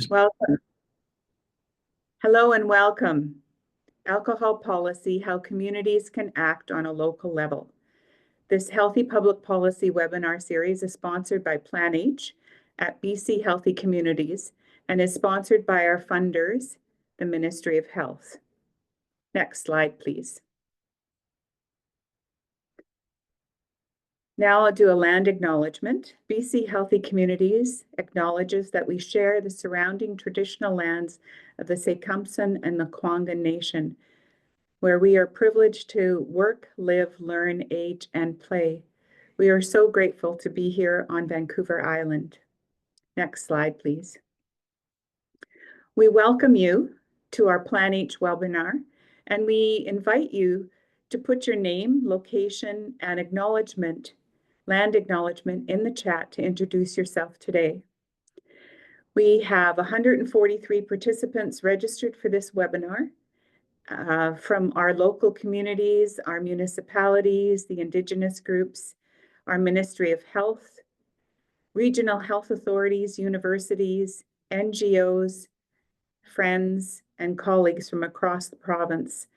Welcome. Hello and welcome. Alcohol Policy, How Communities Can Act on a Local Level. This Healthy Public Policy webinar series is sponsored by PlanH at BC Healthy Communities and is sponsored by our funders, the Ministry of Health. Next slide, please. Now I'll do a land acknowledgement. BC Healthy Communities acknowledges that we share the surrounding traditional lands of the Tecumseh and the Kwanghan Nation, where we are privileged to work, live, learn, age, and play. We are so grateful to be here on Vancouver Island. Next slide, please. We welcome you to our PlanH webinar, and we invite you to put your name, location, and land acknowledgement in the chat to introduce yourself today. We have 143 participants registered for this webinar from our local communities, our municipalities, the Indigenous groups, our Ministry of Health, regional health authorities, universities, NGOs, friends, and colleagues from across the province,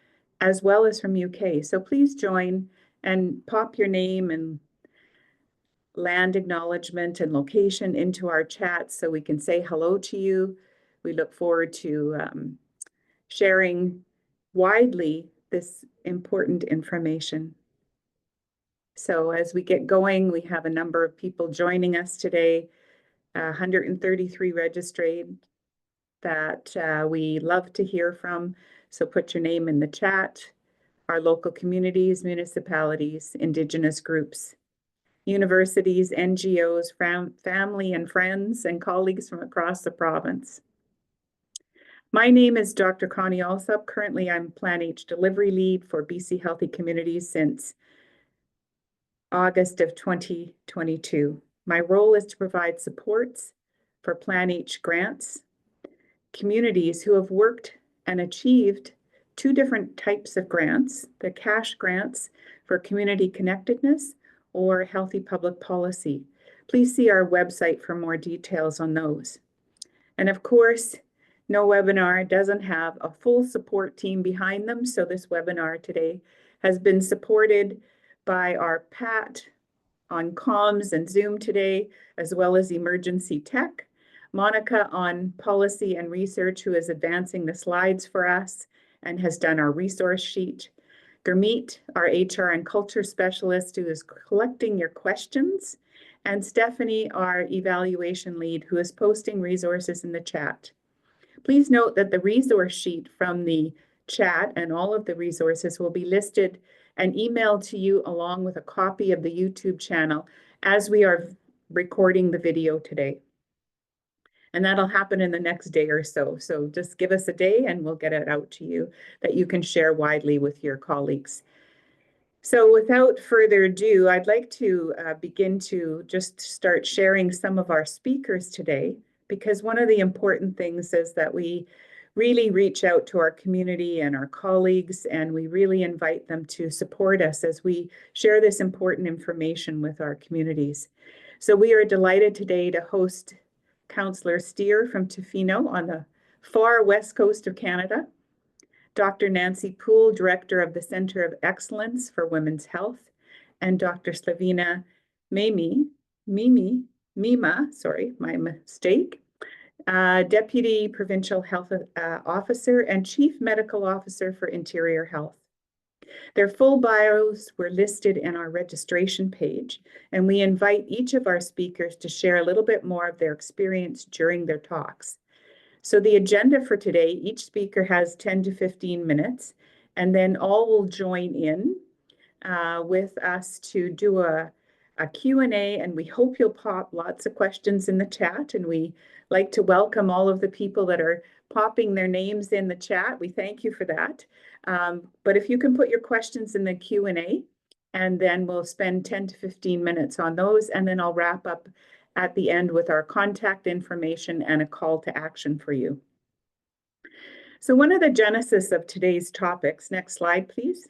as well as from UK. So please join and pop your name and land acknowledgement and location into our chat so we can say hello to you. We look forward to sharing widely this important information. So as we get going, we have a number of people joining us today, 133 registered that we love to hear from. So put your name in the chat. Our local communities, municipalities, Indigenous groups, universities, NGOs, family and friends, and colleagues from across the province. My name is Dr. Connie Alsop. Currently, I'm PlanH Delivery Lead for BC Healthy Communities since August of 2022. My role is to provide supports for PlanH grants, communities who have worked and achieved two different types of grants, the cash grants for community connectedness or healthy public policy. Please see our website for more details on those. And of course, no webinar doesn't have a full support team behind them. So this webinar today has been supported by our Pat on comms and Zoom today, as well as emergency tech, Monica on policy and research, who is advancing the slides for us and has done our resource sheet, Gurmeet, our HR and culture specialist, who is collecting your questions, and Stephanie, our evaluation lead, who is posting resources in the chat. Please note that the resource sheet from the chat and all of the resources will be listed and emailed to you along with a copy of the YouTube channel as we are recording the video today. And that'll happen in the next day or so. So just give us a day and we'll get it out to you that you can share widely with your colleagues. So without further ado, I'd like to begin to just start sharing some of our speakers today, because one of the important things is that we really reach out to our community and our colleagues, and we really invite them to support us as we share this important information with our communities. So we are delighted today to host Councillor Steer from Tofino on the far west coast of Canada, Dr. Nancy Poole, Director of the Centre of Excellence for Women's Health, and Dr. Slavina Mima, sorry, my mistake, Deputy Provincial Health Officer and Chief Medical Officer for Interior Health. Their full bios were listed in our registration page, and we invite each of our speakers to share a little bit more of their experience during their talks. So the agenda for today, each speaker has 10 to 15 minutes, and then all will join in with us to do a Q&A, and we hope you'll pop lots of questions in the chat, and we like to welcome all of the people that are popping their names in the chat. We thank you for that. But if you can put your questions in the Q&A, and then we'll spend 10 to 15 minutes on those, and then I'll wrap up at the end with our contact information and a call to action for you. So one of the genesis of today's topics, next slide, please.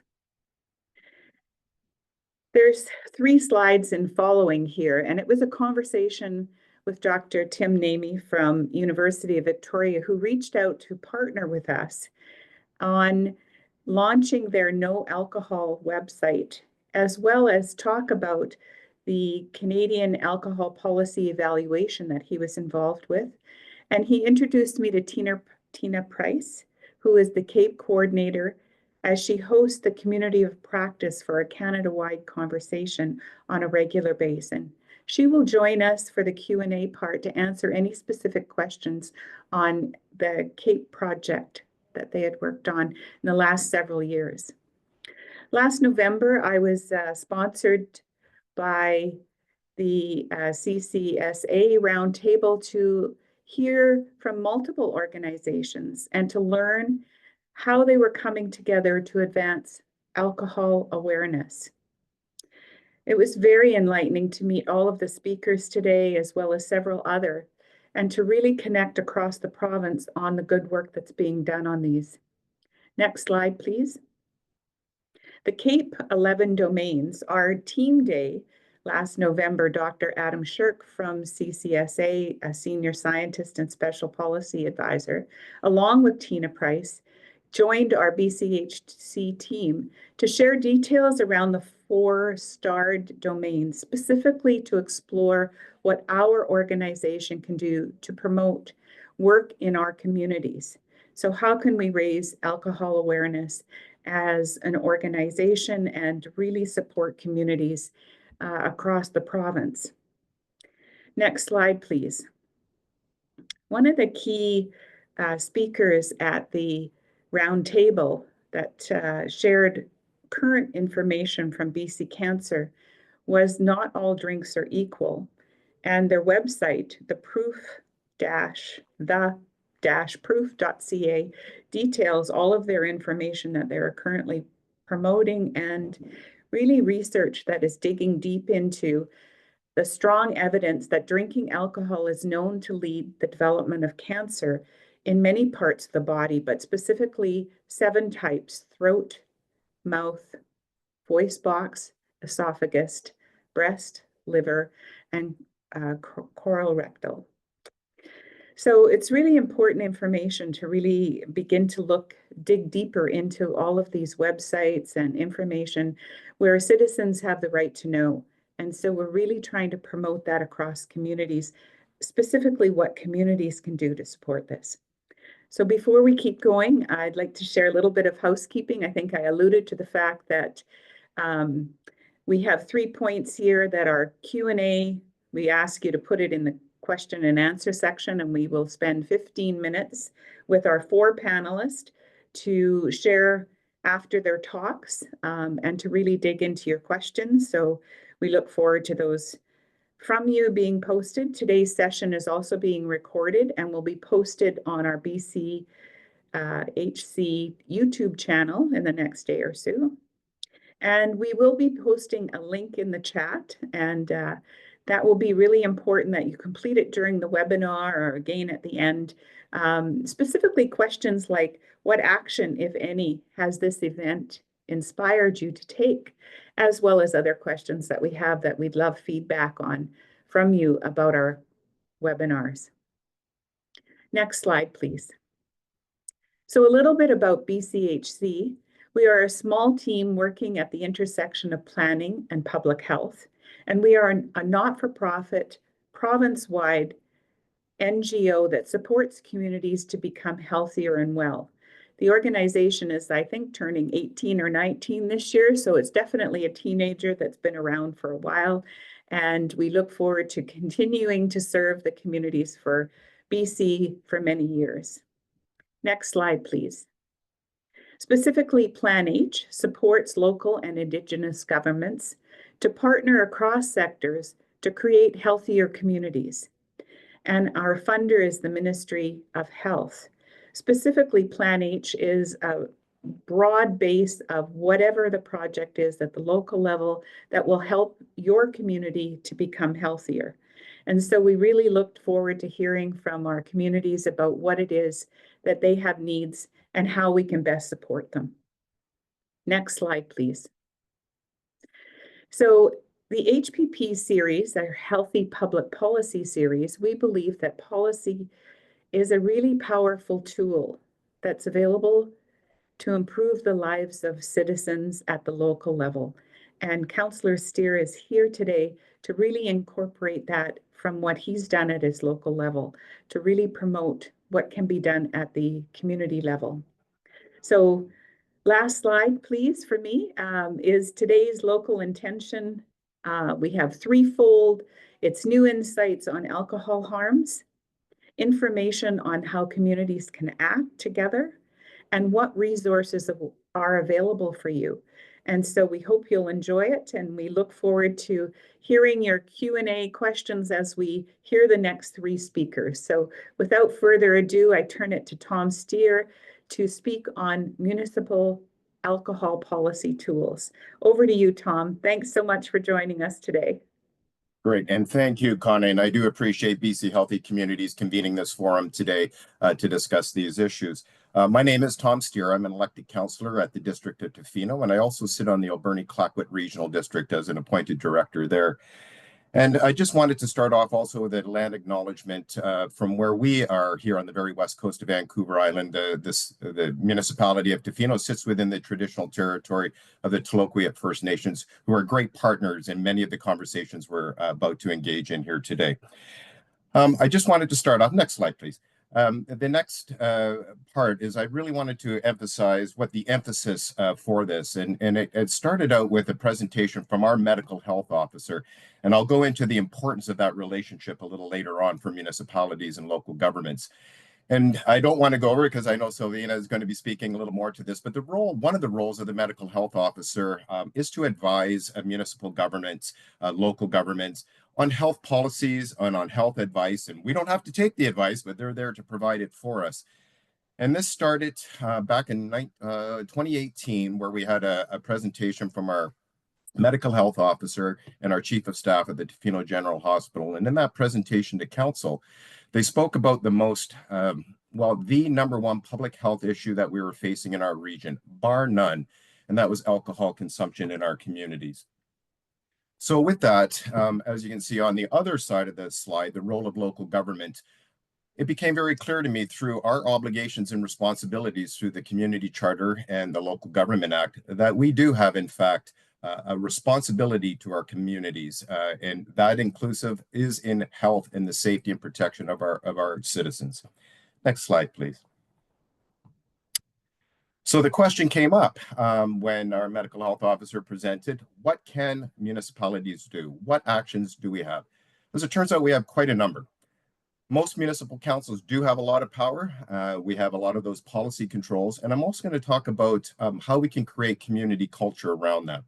There's 3 slides in following here, and it was a conversation with Dr. Tim Namey from University of Victoria, who reached out to partner with us on launching their no alcohol website, as well as talk about the Canadian alcohol policy evaluation that he was involved with. And he introduced me to Tina Price, who is the CAPE coordinator, as she hosts the community of practice for a Canada-wide conversation on a regular basis. She will join us for the Q&A part to answer any specific questions on the CAPE project that they had worked on in the last several years. Last November, I was sponsored by the CCSA roundtable to hear from multiple organizations and to learn how they were coming together to advance alcohol awareness. It was very enlightening to meet all of the speakers today, as well as several other, and to really connect across the province on the good work that's being done on these. Next slide, please. The CAPE 11 domains, our team day last November, Dr. Adam Shirk from CCSA, a senior scientist and special policy advisor, along with Tina Price, joined our BCHC team to share details around the 4 starred domains, specifically to explore what our organization can do to promote work in our communities. So how can we raise alcohol awareness as an organization and really support communities across the province? Next slide, please. One of the key speakers at the roundtable that shared current information from BC Cancer was Not All Drinks Are Equal, and their website, proof.ca, details all of their information that they're currently promoting and really research that is digging deep into the strong evidence that drinking alcohol is known to lead the development of cancer in many parts of the body, but specifically 7 types: throat, mouth, voice box, esophagus, breast, liver, and colorectal. So it's really important information to really begin to dig deeper into all of these websites and information where citizens have the right to know. And so we're really trying to promote that across communities, specifically what communities can do to support this. So before we keep going, I'd like to share a little bit of housekeeping. I think I alluded to the fact that we have 3 points here that are Q&A. We ask you to put it in the question and answer section, and we will spend 15 minutes with our 4 panelists to share after their talks and to really dig into your questions. So we look forward to those from you being posted. Today's session is also being recorded and will be posted on our BC HC YouTube channel in the next day or so. And we will be posting a link in the chat, and that will be really important that you complete it during the webinar or again at the end. Specifically questions like, what action, if any, has this event inspired you to take, as well as other questions that we have that we'd love feedback on from you about our webinars. Next slide, please. So a little bit about BCHC. We are a small team working at the intersection of planning and public health, and we are a not-for-profit, province-wide NGO that supports communities to become healthier and well. The organization is, I think, turning 18 or 19 this year, so it's definitely a teenager that's been around for a while, and we look forward to continuing to serve the communities for BC for many years. Next slide, please. Specifically, PlanH supports local and Indigenous governments to partner across sectors to create healthier communities. And our funder is the Ministry of Health. Specifically, PlanH is a broad base of whatever the project is at the local level that will help your community to become healthier. And so we really looked forward to hearing from our communities about what it is that they have needs and how we can best support them. Next slide, please. So The HPP series, our Healthy Public Policy series, we believe that policy is a really powerful tool that's available to improve the lives of citizens at the local level. And Councillor Steer is here today to really incorporate that from what he's done at his local level to really promote what can be done at the community level. So last slide, please, for me, is today's local intention. We have threefold. It's new insights on alcohol harms, information on how communities can act together, and what resources are available for you. And so we hope you'll enjoy it, and we look forward to hearing your Q&A questions as we hear the next three speakers. So without further ado, I turn it to Tom Steer to speak on municipal alcohol policy tools. Over to you, Tom. Thanks so much for joining us today. Great, and thank you, Connie, and I do appreciate BC Healthy Communities convening this forum today to discuss these issues. My name is Tom Steer. I'm an elected councillor at the District of Tofino, and I also sit on the Alberni-Clayoquot Regional District as an appointed director there. And I just wanted to start off also with a land acknowledgement from where we are here on the very west coast of Vancouver Island. The municipality of Tofino sits within the traditional territory of the Tloquet First Nations, who are great partners in many of the conversations we're about to engage in here today. I just wanted to start off, next slide, please. The next part is I really wanted to emphasize what the emphasis for this, and it started out with a presentation from our medical health officer, and I'll go into the importance of that relationship a little later on for municipalities and local governments. And I don't want to go over it because I know Sylvina is going to be speaking a little more to this, but one of the roles of the medical health officer is to advise municipal governments, local governments on health policies and on health advice. And we don't have to take the advice, but they're there to provide it for us. And this started back in 2018, where we had a presentation from our medical health officer and our chief of staff at the Tofino General Hospital. And in that presentation to council, they spoke about the the number one public health issue that we were facing in our region, bar none, and that was alcohol consumption in our communities. So with that, as you can see on the other side of the slide, the role of local government, it became very clear to me through our obligations and responsibilities through the Community Charter and the Local Government Act that we do have, in fact, a responsibility to our communities, and that inclusive is in health and the safety and protection of our citizens. Next slide, please. So the question came up when our medical health officer presented, what can municipalities do? What actions do we have? As it turns out, we have quite a number. Most municipal councils do have a lot of power. We have a lot of those policy controls, and I'm also going to talk about how we can create community culture around that.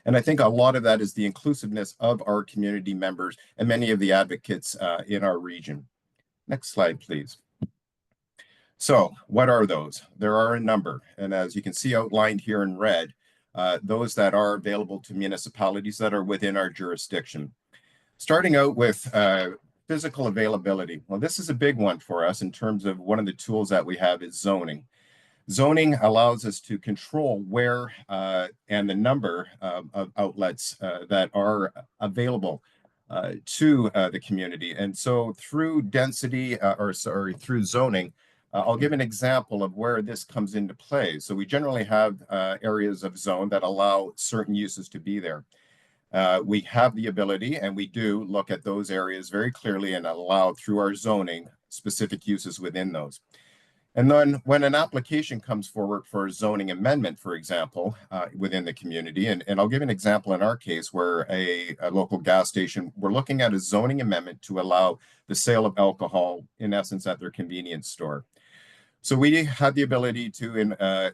And I think a lot of that is the inclusiveness of our community members and many of the advocates in our region. Next slide, please. So what are those? There are a number. And as you can see outlined here in red, those that are available to municipalities that are within our jurisdiction. Starting out with physical availability. Well, this is a big one for us in terms of one of the tools that we have is zoning. Zoning allows us to control where and the number of outlets that are available to the community. And so through density, through zoning, I'll give an example of where this comes into play. So we generally have areas of zone that allow certain uses to be there. We have the ability, and we do look at those areas very clearly and allow through our zoning specific uses within those. And then when an application comes forward for a zoning amendment, for example, within the community, and I'll give an example in our case where a local gas station, we're looking at a zoning amendment to allow the sale of alcohol, in essence, at their convenience store. So we had the ability to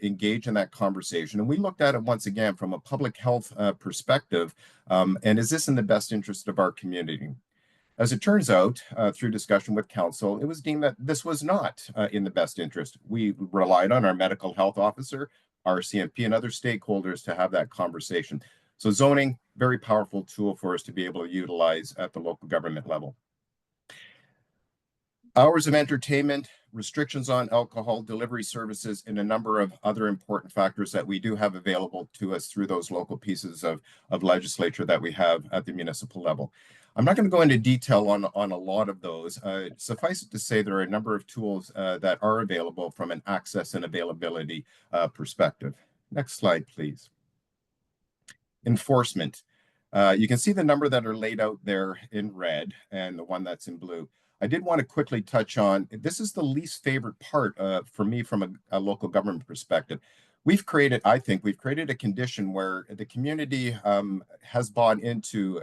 engage in that conversation, and we looked at it once again from a public health perspective, and is this in the best interest of our community? As it turns out, through discussion with council, it was deemed that this was not in the best interest. We relied on our medical health officer, our CMP, and other stakeholders to have that conversation. So zoning, very powerful tool for us to be able to utilize at the local government level. Hours of entertainment, restrictions on alcohol delivery services, and a number of other important factors that we do have available to us through those local pieces of legislature that we have at the municipal level. I'm not going to go into detail on a lot of those. Suffice it to say, there are a number of tools that are available from an access and availability perspective. Next slide, please. Enforcement. You can see the number that are laid out there in red and the one that's in blue. I did want to quickly touch on, this is the least favorite part for me from a local government perspective. I think we've created a condition where the community has bought into,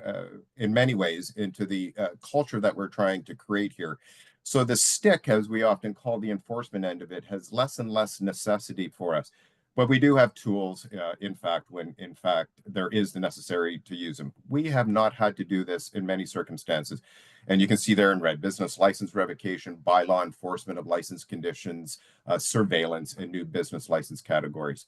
in many ways, into the culture that we're trying to create here. So the stick, as we often call the enforcement end of it, has less and less necessity for us. But we do have tools, in fact, when in fact there is the necessary to use them. We have not had to do this in many circumstances. And you can see there in red, business license revocation, bylaw enforcement of license conditions, surveillance, and new business license categories.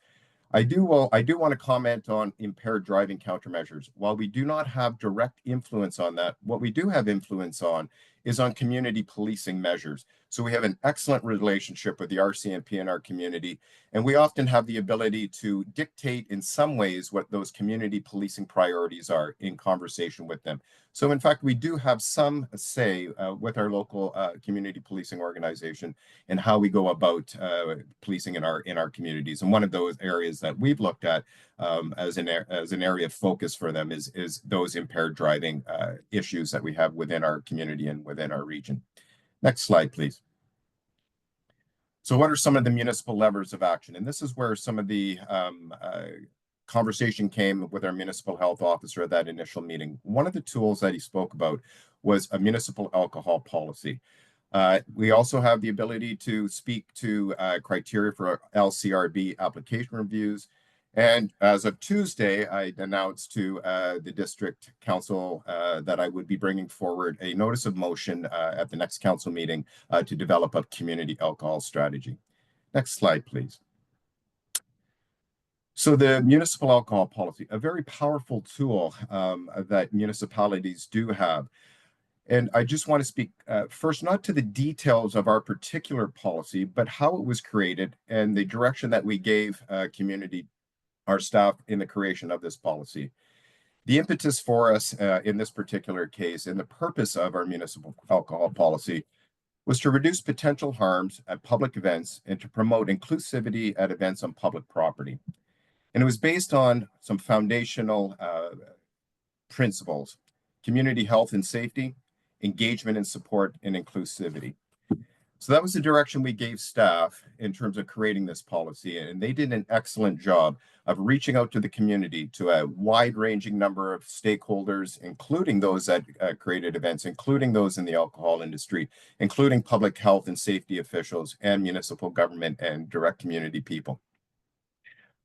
I do want to comment on impaired driving countermeasures. While we do not have direct influence on that, what we do have influence on is on community policing measures. So we have an excellent relationship with the RCMP in our community, and we often have the ability to dictate in some ways what those community policing priorities are in conversation with them. So in fact, we do have some say with our local community policing organization and how we go about policing in our communities. And one of those areas that we've looked at as an area of focus for them is those impaired driving issues that we have within our community and within our region. Next slide, please. So what are some of the municipal levers of action? And this is where some of the conversation came with our municipal health officer at that initial meeting. One of the tools that he spoke about was a municipal alcohol policy. We also have the ability to speak to criteria for LCRB application reviews. And as of Tuesday, I announced to the district council that I would be bringing forward a notice of motion at the next council meeting to develop a community alcohol strategy. Next slide, please. So the municipal alcohol policy, a very powerful tool that municipalities do have. And I just want to speak first, not to the details of our particular policy, but how it was created and the direction that we gave our staff in the creation of this policy. The impetus for us in this particular case and the purpose of our municipal alcohol policy was to reduce potential harms at public events and to promote inclusivity at events on public property. And it was based on some foundational principles: community health and safety, engagement and support, and inclusivity. So that was the direction we gave staff in terms of creating this policy. And they did an excellent job of reaching out to the community, to a wide-ranging number of stakeholders, including those that created events, including those in the alcohol industry, including public health and safety officials and municipal government and direct community people.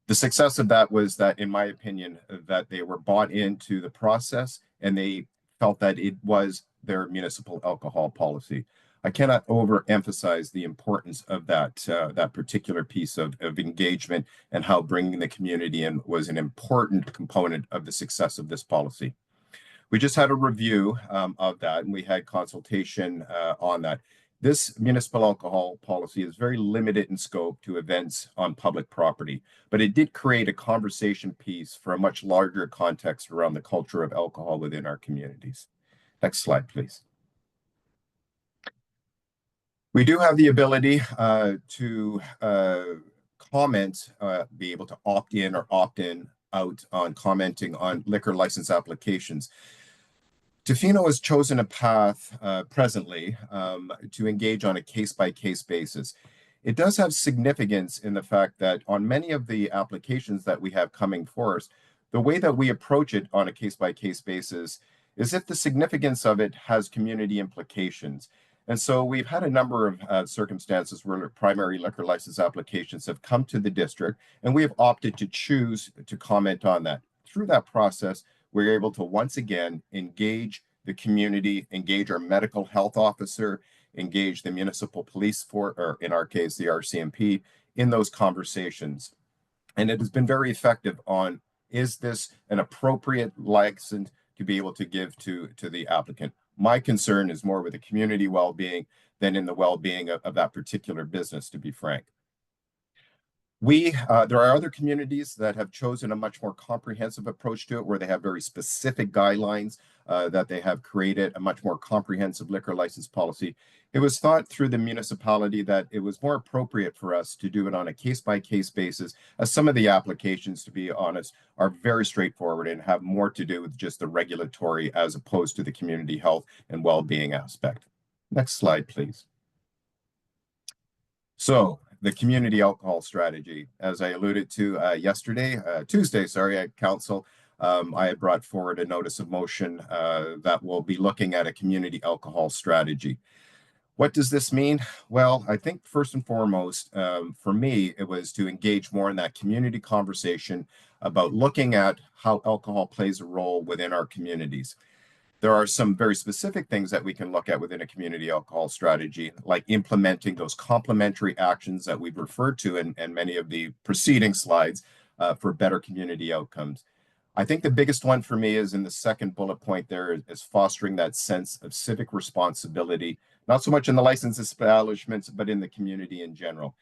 The success of that was that, in my opinion, that they were bought into the process and they felt that it was their municipal alcohol policy. I cannot overemphasize the importance of that particular piece of engagement and how bringing the community in was an important component of the success of this policy. We just had a review of that, and we had consultation on that. This municipal alcohol policy is very limited in scope to events on public property, but it did create a conversation piece for a much larger context around the culture of alcohol within our communities. Next slide, please. We do have the ability to comment, be able to opt in or opt in out on commenting on liquor license applications. Tofino has chosen a path presently to engage on a case-by-case basis. It does have significance in the fact that on many of the applications that we have coming for us, the way that we approach it on a case-by-case basis is if the significance of it has community implications. And so we've had a number of circumstances where primary liquor license applications have come to the district, and we have opted to choose to comment on that. Through that process, we're able to once again engage the community, engage our medical health officer, engage the municipal police or in our case, the RCMP, in those conversations. And it has been very effective on, is this an appropriate license to be able to give to the applicant? My concern is more with the community well-being than in the well-being of that particular business, to be frank. There are other communities that have chosen a much more comprehensive approach to it, where they have very specific guidelines that they have created, a much more comprehensive liquor license policy. It was thought through the municipality that it was more appropriate for us to do it on a case-by-case basis, as some of the applications, to be honest, are very straightforward and have more to do with just the regulatory as opposed to the community health and well-being aspect. Next slide, please. So the community alcohol strategy, as I alluded to Tuesday, at council, I had brought forward a notice of motion that will be looking at a community alcohol strategy. What does this mean? Well, I think first and foremost, for me, it was to engage more in that community conversation about looking at how alcohol plays a role within our communities. There are some very specific things that we can look at within a community alcohol strategy, like implementing those complementary actions that we've referred to in many of the preceding slides for better community outcomes. I think the biggest one for me is in the second bullet point there is fostering that sense of civic responsibility, not so much in the licensed establishments, but in the community in general.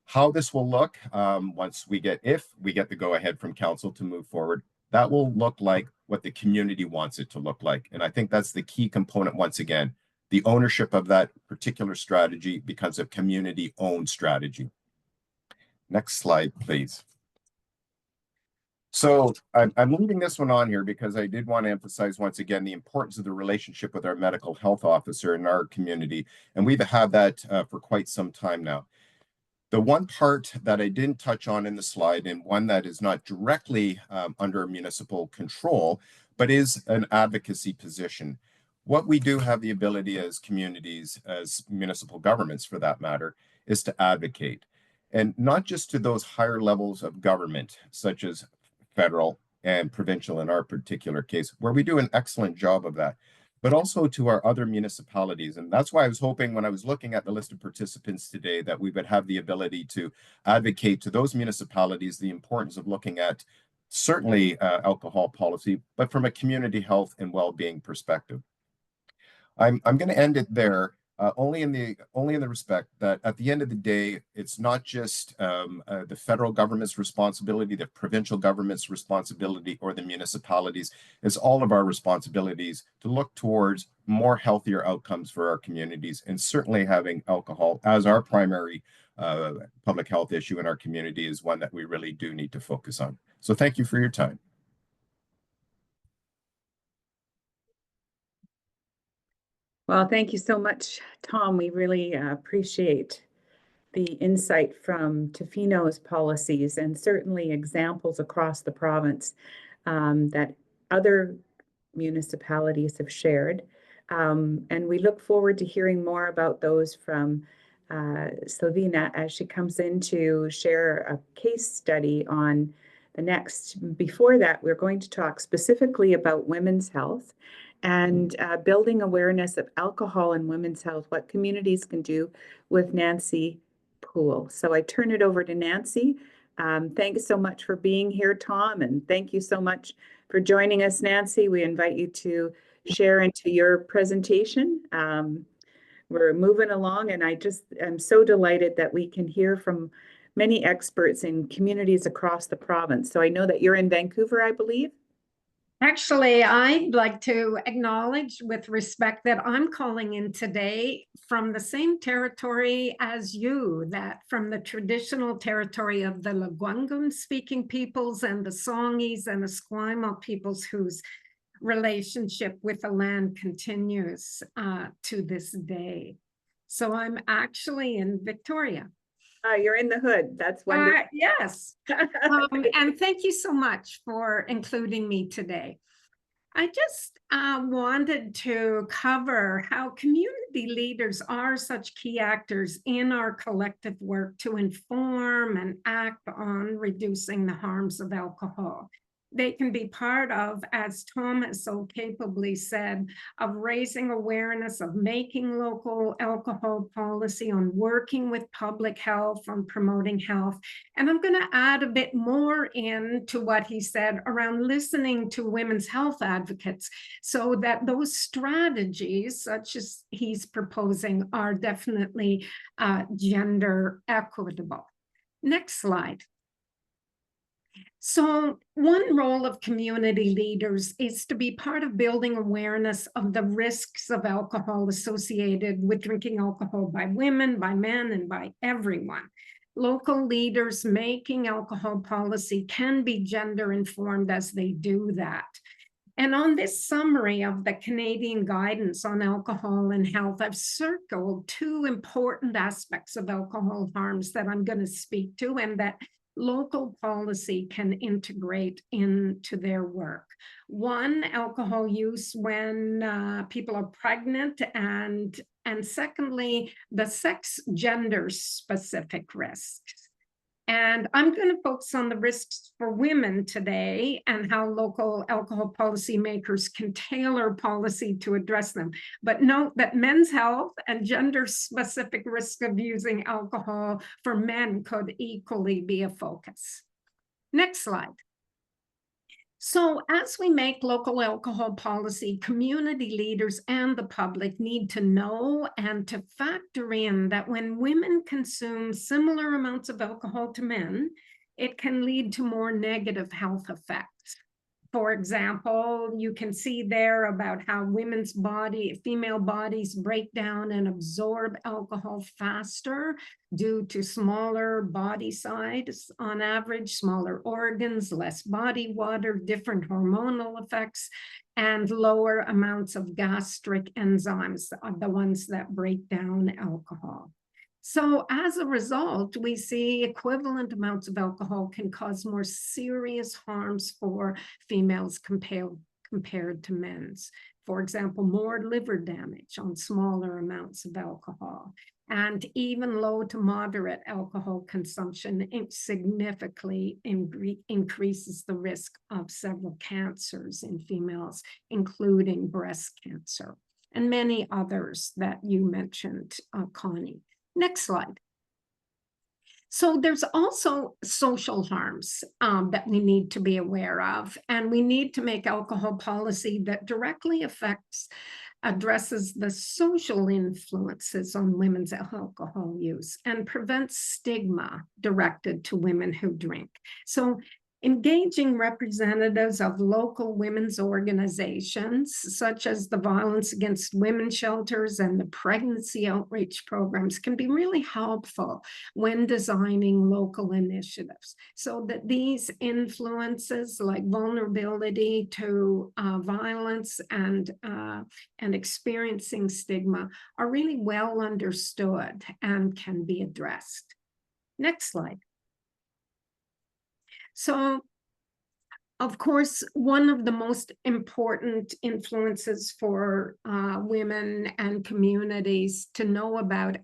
How this will look if we get the go-ahead from council to move forward, that will look like what the community wants it to look like. And I think that's the key component once again. The ownership of that particular strategy becomes a community-owned strategy. Next slide, please. So I'm leaving this one on here because I did want to emphasize once again the importance of the relationship with our medical health officer in our community. And we've had that for quite some time now. The one part that I didn't touch on in the slide, and one that is not directly under municipal control, but is an advocacy position. What we do have the ability as communities, as municipal governments for that matter, is to advocate. And not just to those higher levels of government, such as federal and provincial in our particular case, where we do an excellent job of that, but also to our other municipalities. And that's why I was hoping when I was looking at the list of participants today that we would have the ability to advocate to those municipalities the importance of looking at certainly alcohol policy, but from a community health and well-being perspective. I'm going to end it there, only in the respect that at the end of the day, it's not just the federal government's responsibility, the provincial government's responsibility, or the municipalities. It's all of our responsibilities to look towards more healthier outcomes for our communities, and certainly having alcohol as our primary public health issue in our community is one that we really do need to focus on. So thank you for your time. Well, thank you so much, Tom. We really appreciate the insight from Tofino's policies and certainly examples across the province that other municipalities have shared. And we look forward to hearing more about those from Silvina as she comes in to share a case study on the next. Before that, we're going to talk specifically about women's health and building awareness of alcohol and women's health, what communities can do, with Nancy Poole. So I turn it over to Nancy. Thanks so much for being here, Tom, and thank you so much for joining us, Nancy. We invite you to share into your presentation. We're moving along, and I'm so delighted that we can hear from many experts in communities across the province. So I know that you're in Vancouver, I believe. Actually, I'd like to acknowledge with respect that I'm calling in today from the same territory as you, that from the traditional territory of the Lekwungen speaking peoples and the Songhees and the Esquimalt peoples whose relationship with the land continues to this day. So I'm actually in Victoria. You're in the hood. That's wonderful. Yes. And thank you so much for including me today. I just wanted to cover how community leaders are such key actors in our collective work to inform and act on reducing the harms of alcohol. they can be part of, as Tom has so capably said, of raising awareness, of making local alcohol policy, on working with public health, on promoting health. And I'm going to add a bit more into what he said around listening to women's health advocates, so that those strategies, such as he's proposing, are definitely gender equitable. Next slide. So one role of community leaders is to be part of building awareness of the risks of alcohol associated with drinking alcohol by women, by men, and by everyone. Local leaders making alcohol policy can be gender informed as they do that. And on this summary of the Canadian guidance on alcohol and health, I've circled two important aspects of alcohol harms that I'm going to speak to, and that local policy can integrate into their work. One, alcohol use when people are pregnant, and secondly, the sex gender specific risks. And I'm going to focus on the risks for women today and how local alcohol policymakers can tailor policy to address them. But note that men's health and gender-specific risk of using alcohol for men could equally be a focus. Next slide. So as we make local alcohol policy, community leaders and the public need to know and to factor in that when women consume similar amounts of alcohol to men, it can lead to more negative health effects. For example, you can see there about how female bodies break down and absorb alcohol faster due to smaller body size on average, smaller organs, less body water, different hormonal effects, and lower amounts of gastric enzymes, the ones that break down alcohol. So as a result, we see equivalent amounts of alcohol can cause more serious harms for females compared to men's. For example, more liver damage on smaller amounts of alcohol, and even low to moderate alcohol consumption significantly increases the risk of several cancers in females, including breast cancer, and many others that you mentioned, Connie. Next slide. So there's also social harms that we need to be aware of, and we need to make alcohol policy that directly addresses the social influences on women's alcohol use and prevents stigma directed to women who drink. So engaging representatives of local women's organizations, such as the Violence Against Women shelters and the pregnancy outreach programs, can be really helpful when designing local initiatives, so that these influences like vulnerability to violence and experiencing stigma are really well understood and can be addressed. Next slide. So, of course, one of the most important influences for women and communities to know about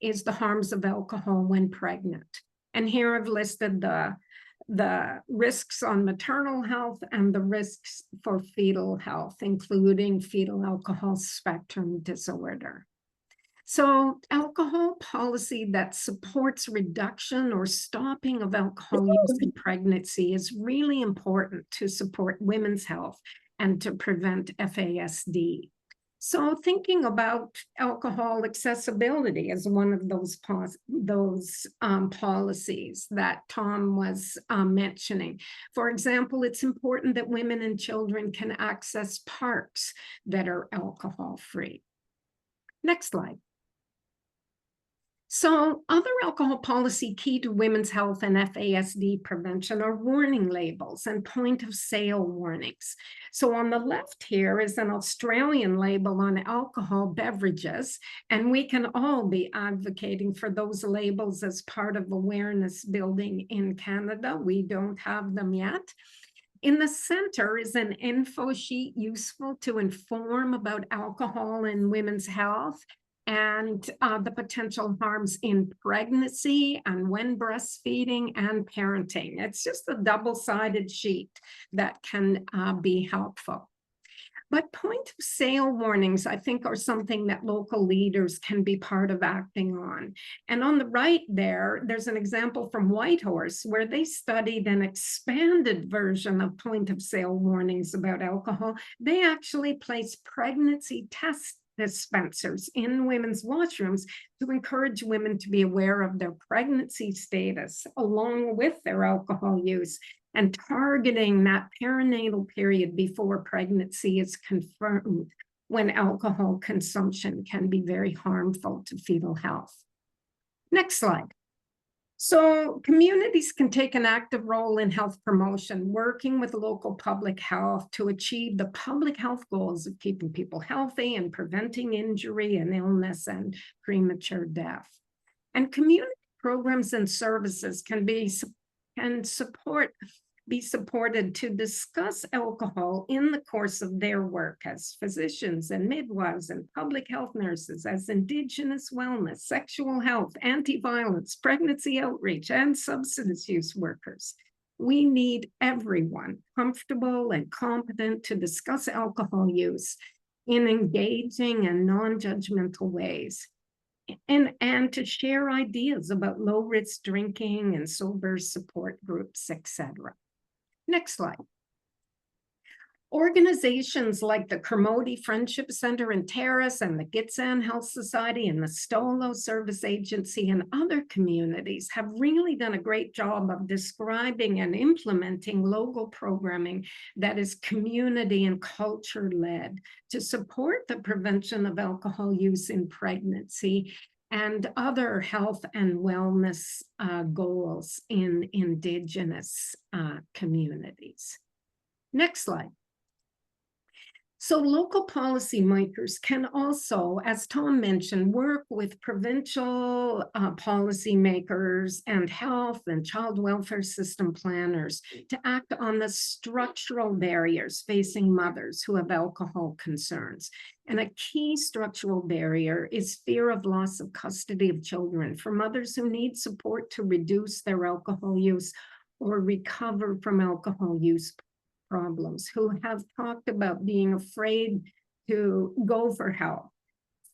is the harms of alcohol when pregnant. And here I've listed the risks on maternal health and the risks for fetal health, including fetal alcohol spectrum disorder. So alcohol policy that supports reduction or stopping of alcohol use in pregnancy is really important to support women's health and to prevent FASD. So thinking about alcohol accessibility as one of those policies that Tom was mentioning. For example, it's important that women and children can access parks that are alcohol-free. Next slide. So other alcohol policy key to women's health and FASD prevention are warning labels and point of sale warnings. So on the left here is an Australian label on alcohol beverages, and we can all be advocating for those labels as part of awareness building in Canada. We don't have them yet. In the center is an info sheet useful to inform about alcohol and women's health. and the potential harms in pregnancy and when breastfeeding and parenting. It's just a double-sided sheet that can be helpful. But point of sale warnings, I think, are something that local leaders can be part of acting on. And on the right there's an example from Whitehorse where they studied an expanded version of point of sale warnings about alcohol. They actually placed pregnancy test dispensers in women's washrooms to encourage women to be aware of their pregnancy status along with their alcohol use, and targeting that perinatal period before pregnancy is confirmed, when alcohol consumption can be very harmful to fetal health. Next slide. So communities can take an active role in health promotion, working with local public health to achieve the public health goals of keeping people healthy and preventing injury and illness and premature death. And community programs and services can be supported to discuss alcohol in the course of their work as physicians and midwives and public health nurses, as Indigenous wellness, sexual health, anti-violence, pregnancy outreach, and substance use workers. We need everyone comfortable and competent to discuss alcohol use in engaging and non-judgmental ways, and to share ideas about low-risk drinking and sober support groups, etc. Next slide. Organizations like the Kermode Friendship Center in Terrace and the Gitxsan Health Society and the Stolo Service Agency and other communities have really done a great job of describing and implementing local programming that is community and culture-led to support the prevention of alcohol use in pregnancy and other health and wellness goals in Indigenous communities. Next slide. So local policymakers can also, as Tom mentioned, work with provincial policymakers and health and child welfare system planners to act on the structural barriers facing mothers who have alcohol concerns. And a key structural barrier is fear of loss of custody of children for mothers who need support to reduce their alcohol use or recover from alcohol use problems, who have talked about being afraid to go for help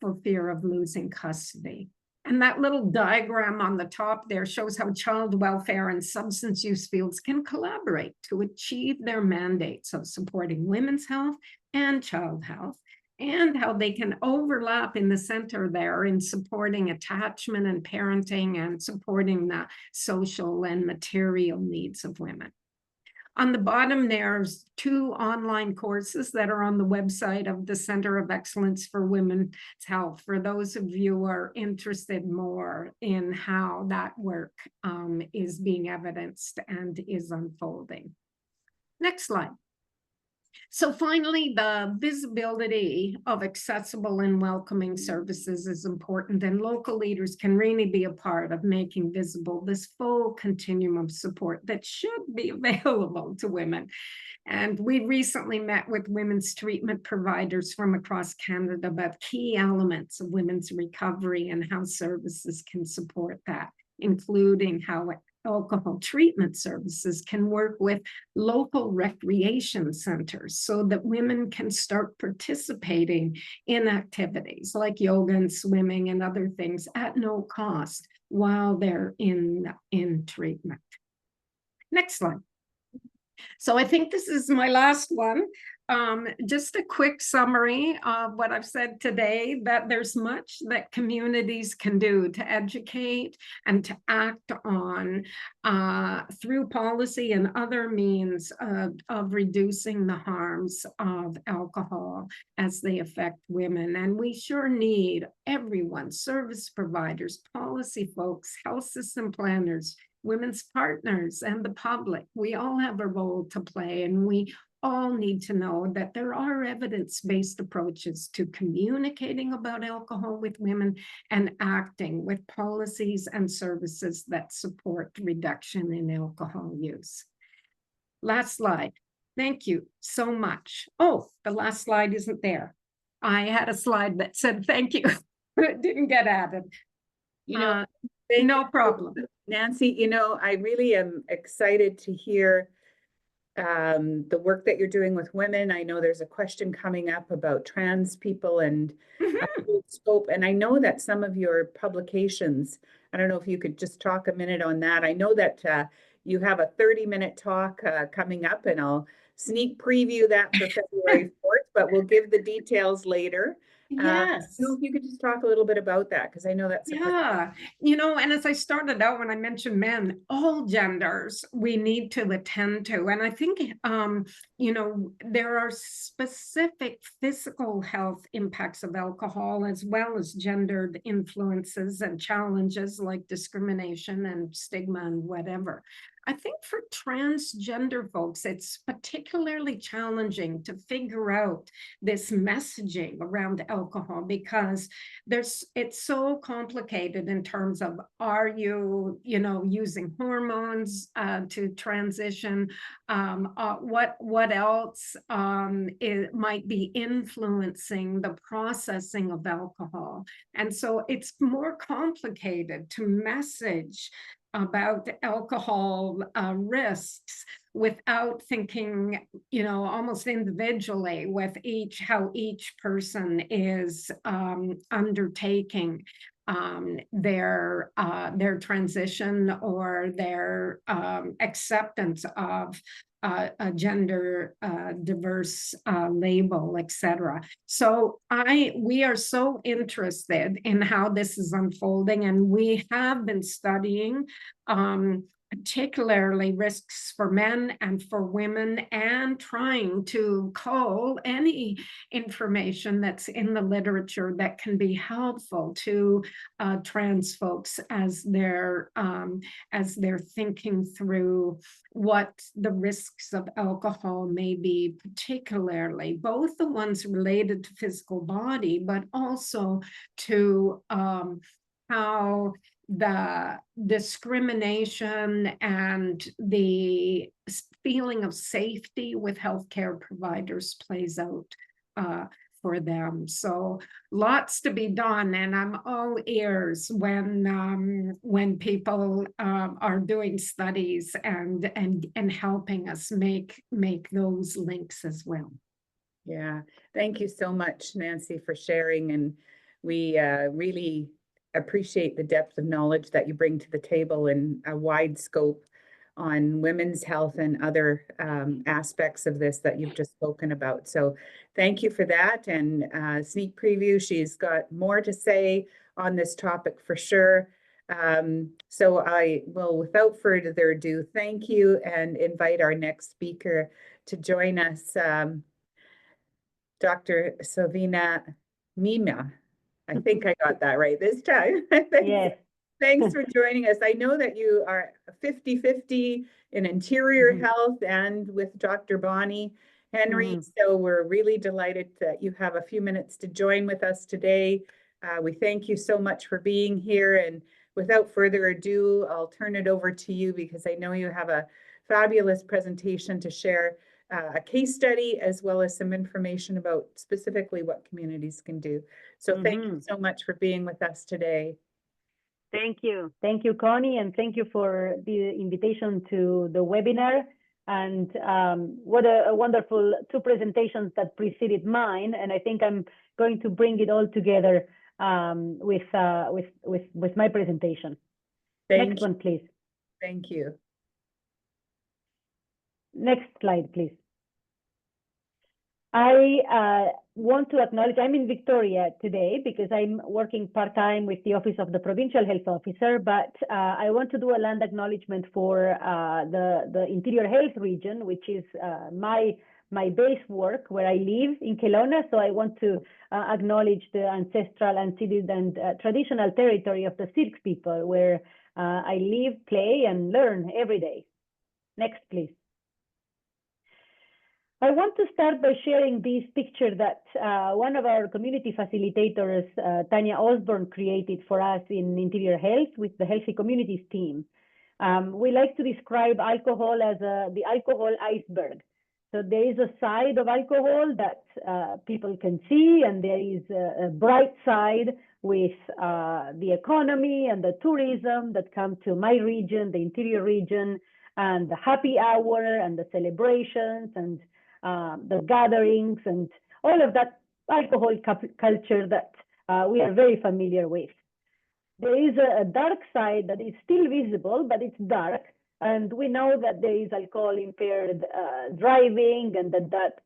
for fear of losing custody. And that little diagram on the top there shows how child welfare and substance use fields can collaborate to achieve their mandates of supporting women's health and child health, and how they can overlap in the center there in supporting attachment and parenting and supporting the social and material needs of women. On the bottom, there's 2 online courses that are on the website of the Center of Excellence for Women's Health, for those of you who are interested more in how that work is being evidenced and is unfolding. Next slide. So finally, the visibility of accessible and welcoming services is important, and local leaders can really be a part of making visible this full continuum of support that should be available to women. And we recently met with women's treatment providers from across Canada about key elements of women's recovery and how services can support that, including how alcohol treatment services can work with local recreation centers so that women can start participating in activities like yoga and swimming and other things at no cost while they're in treatment. Next slide. So I think this is my last one. Just a quick summary of what I've said today, that there's much that communities can do to educate and to act on through policy and other means of reducing the harms of alcohol as they affect women. And we sure need everyone, service providers, policy folks, health system planners, women's partners, and the public. We all have a role to play, and we all need to know that there are evidence-based approaches to communicating about alcohol with women and acting with policies and services that support reduction in alcohol use. Last slide. Thank you so much. Oh, the last slide isn't there. I had a slide that said thank you. It didn't get added. You know, No problem. Nancy, you know, I really am excited to hear the work that you're doing with women. I know there's a question coming up about trans people and scope. And I know that some of your publications, I don't know if you could just talk a minute on that. I know that you have a 30-minute talk coming up, and I'll sneak preview that for February 4th, but we'll give the details later. Yes. So if you could just talk a little bit about that, because I know that's Yeah, you know, and as I started out when I mentioned men, all genders we need to attend to. And I think, you know, there are specific physical health impacts of alcohol, as well as gendered influences and challenges like discrimination and stigma and whatever. I think for transgender folks, it's particularly challenging to figure out this messaging around alcohol because it's so complicated in terms of, are you know, using hormones to transition? What else it might be influencing the processing of alcohol? And so it's more complicated to message about alcohol risks without thinking, you know, almost individually with how each person is undertaking their transition or their acceptance of a gender diverse label, etc. So we are so interested in how this is unfolding, and we have been studying particularly risks for men and for women, and trying to cull any information that's in the literature that can be helpful to trans folks as they're thinking through what the risks of alcohol may be, particularly both the ones related to physical body, but also to how the discrimination and the feeling of safety with healthcare providers plays out for them. So lots to be done, and I'm all ears when people are doing studies and helping us make those links as well. Yeah, thank you so much, Nancy, for sharing, and we really appreciate the depth of knowledge that you bring to the table in a wide scope on women's health and other aspects of this that you've just spoken about. So thank you for that. And sneak preview, she's got more to say on this topic for sure. So I will, without further ado, thank you and invite our next speaker to join us, Dr. Silvina Mima. I think I got that right this time. Yes. Thanks for joining us. I know that you are 50-50 in interior health and with Dr. Bonnie Henry. So we're really delighted that you have a few minutes to join with us today. We thank you so much for being here. And without further ado, I'll turn it over to you because I know you have a fabulous presentation to share, a case study, as well as some information about specifically what communities can do. So thank you so much for being with us today. Thank you. Thank you, Connie, and thank you for the invitation to the webinar. And what a wonderful two presentations that preceded mine. And I think I'm going to bring it all together with my presentation. Next one, please. Thank you. Next slide, please. I want to acknowledge I'm in Victoria today because I'm working part-time with the Office of the Provincial Health Officer, but I want to do a land acknowledgement for the Interior Health region, which is my base work where I live in Kelowna. So I want to acknowledge the ancestral, unceded, and traditional territory of the Syilx people, where I live, play, and learn every day. Next, please. I want to start by sharing this picture that one of our community facilitators, Tanya Osborne, created for us in Interior Health with the Healthy Communities team. We like to describe alcohol as the alcohol iceberg. So there is a side of alcohol that people can see, and there is a bright side with the economy and the tourism that come to my region, the interior region, and the happy hour and the celebrations and the gatherings and all of that alcohol culture that we are very familiar with. There is a dark side that is still visible, but it's dark. And we know that there is alcohol impaired driving, and that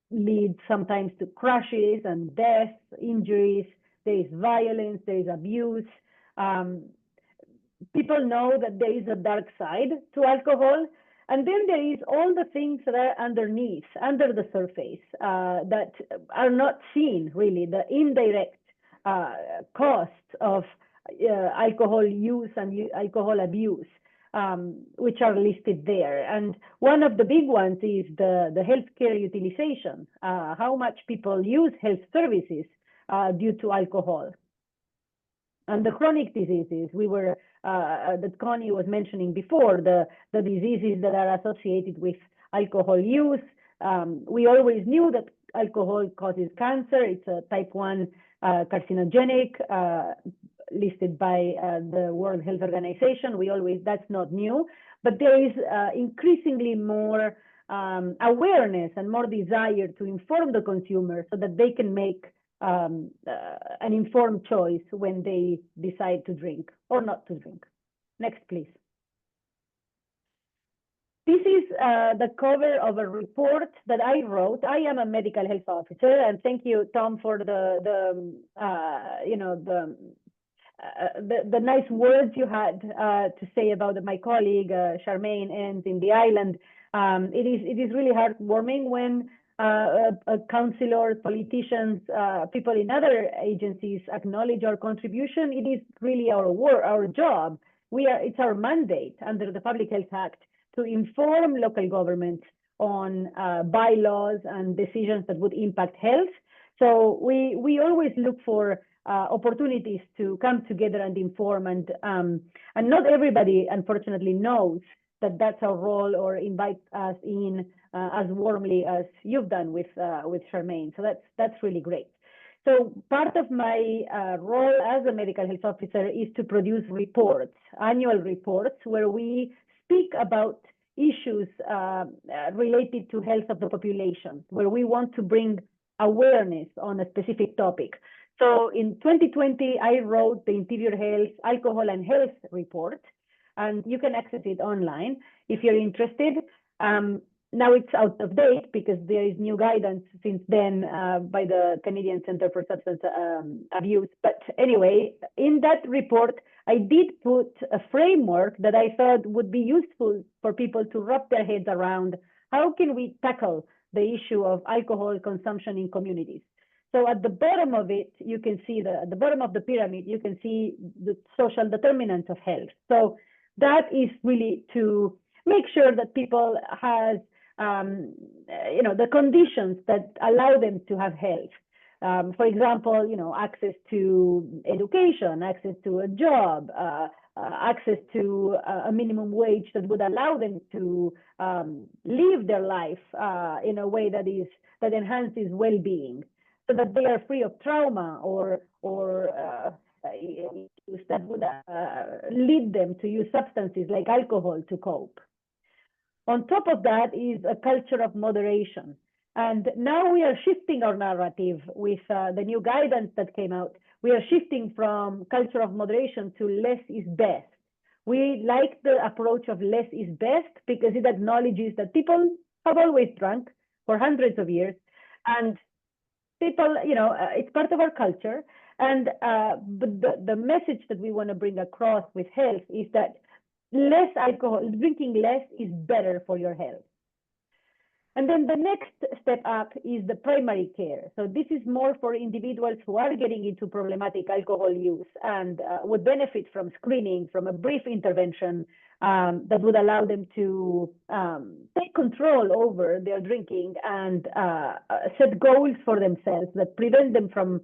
leads sometimes to crashes and deaths, injuries. There is violence, there is abuse. People know that there is a dark side to alcohol. And then there is all the things that are underneath, under the surface, that are not seen, really, the indirect costs of alcohol use and alcohol abuse, which are listed there. And one of the big ones is the healthcare utilization, how much people use health services due to alcohol. And the chronic diseases that Connie was mentioning before, the diseases that are associated with alcohol use. We always knew that alcohol causes cancer. It's a type 1 carcinogenic, listed by the World Health Organization. That's not new, but there is increasingly more awareness and more desire to inform the consumer so that they can make an informed choice when they decide to drink or not to drink. Next, please. This is the cover of a report that I wrote. I am a medical health officer, and thank you, Tom, for the nice words you had to say about my colleague Charmaine and in the island. It is really heartwarming when councilors, politicians, people in other agencies acknowledge our contribution. It is really our job. It's our mandate under the Public Health Act to inform local governments on bylaws and decisions that would impact health. So we always look for opportunities to come together and inform, and not everybody, unfortunately, knows that that's our role or invite us in as warmly as you've done with Charmaine. So that's really great. So part of my role as a medical health officer is to produce reports, annual reports, where we speak about issues related to health of the population, where we want to bring awareness on a specific topic. So in 2020, I wrote the Interior Health, Alcohol and Health Report, and you can access it online if you're interested. Now it's out of date because there is new guidance since then by the Canadian Centre for Substance Abuse. But anyway, in that report, I did put a framework that I thought would be useful for people to wrap their heads around. How can we tackle the issue of alcohol consumption in communities? So at the bottom of it, you can see at the bottom of the pyramid, you can see the social determinants of health. So that is really to make sure that people have the conditions that allow them to have health. For example, access to education, access to a job, access to a minimum wage that would allow them to live their life in a way that enhances well-being, so that they are free of trauma or issues that would lead them to use substances like alcohol to cope. On top of that is a culture of moderation. And now we are shifting our narrative with the new guidance that came out. We are shifting from culture of moderation to less is best. We like the approach of less is best because it acknowledges that people have always drunk for hundreds of years, and people, it's part of our culture. And but the message that we want to bring across with health is that less alcohol, drinking less is better for your health. And then the next step up is the primary care. So this is more for individuals who are getting into problematic alcohol use and would benefit from screening, from a brief intervention that would allow them to take control over their drinking and set goals for themselves that prevent them from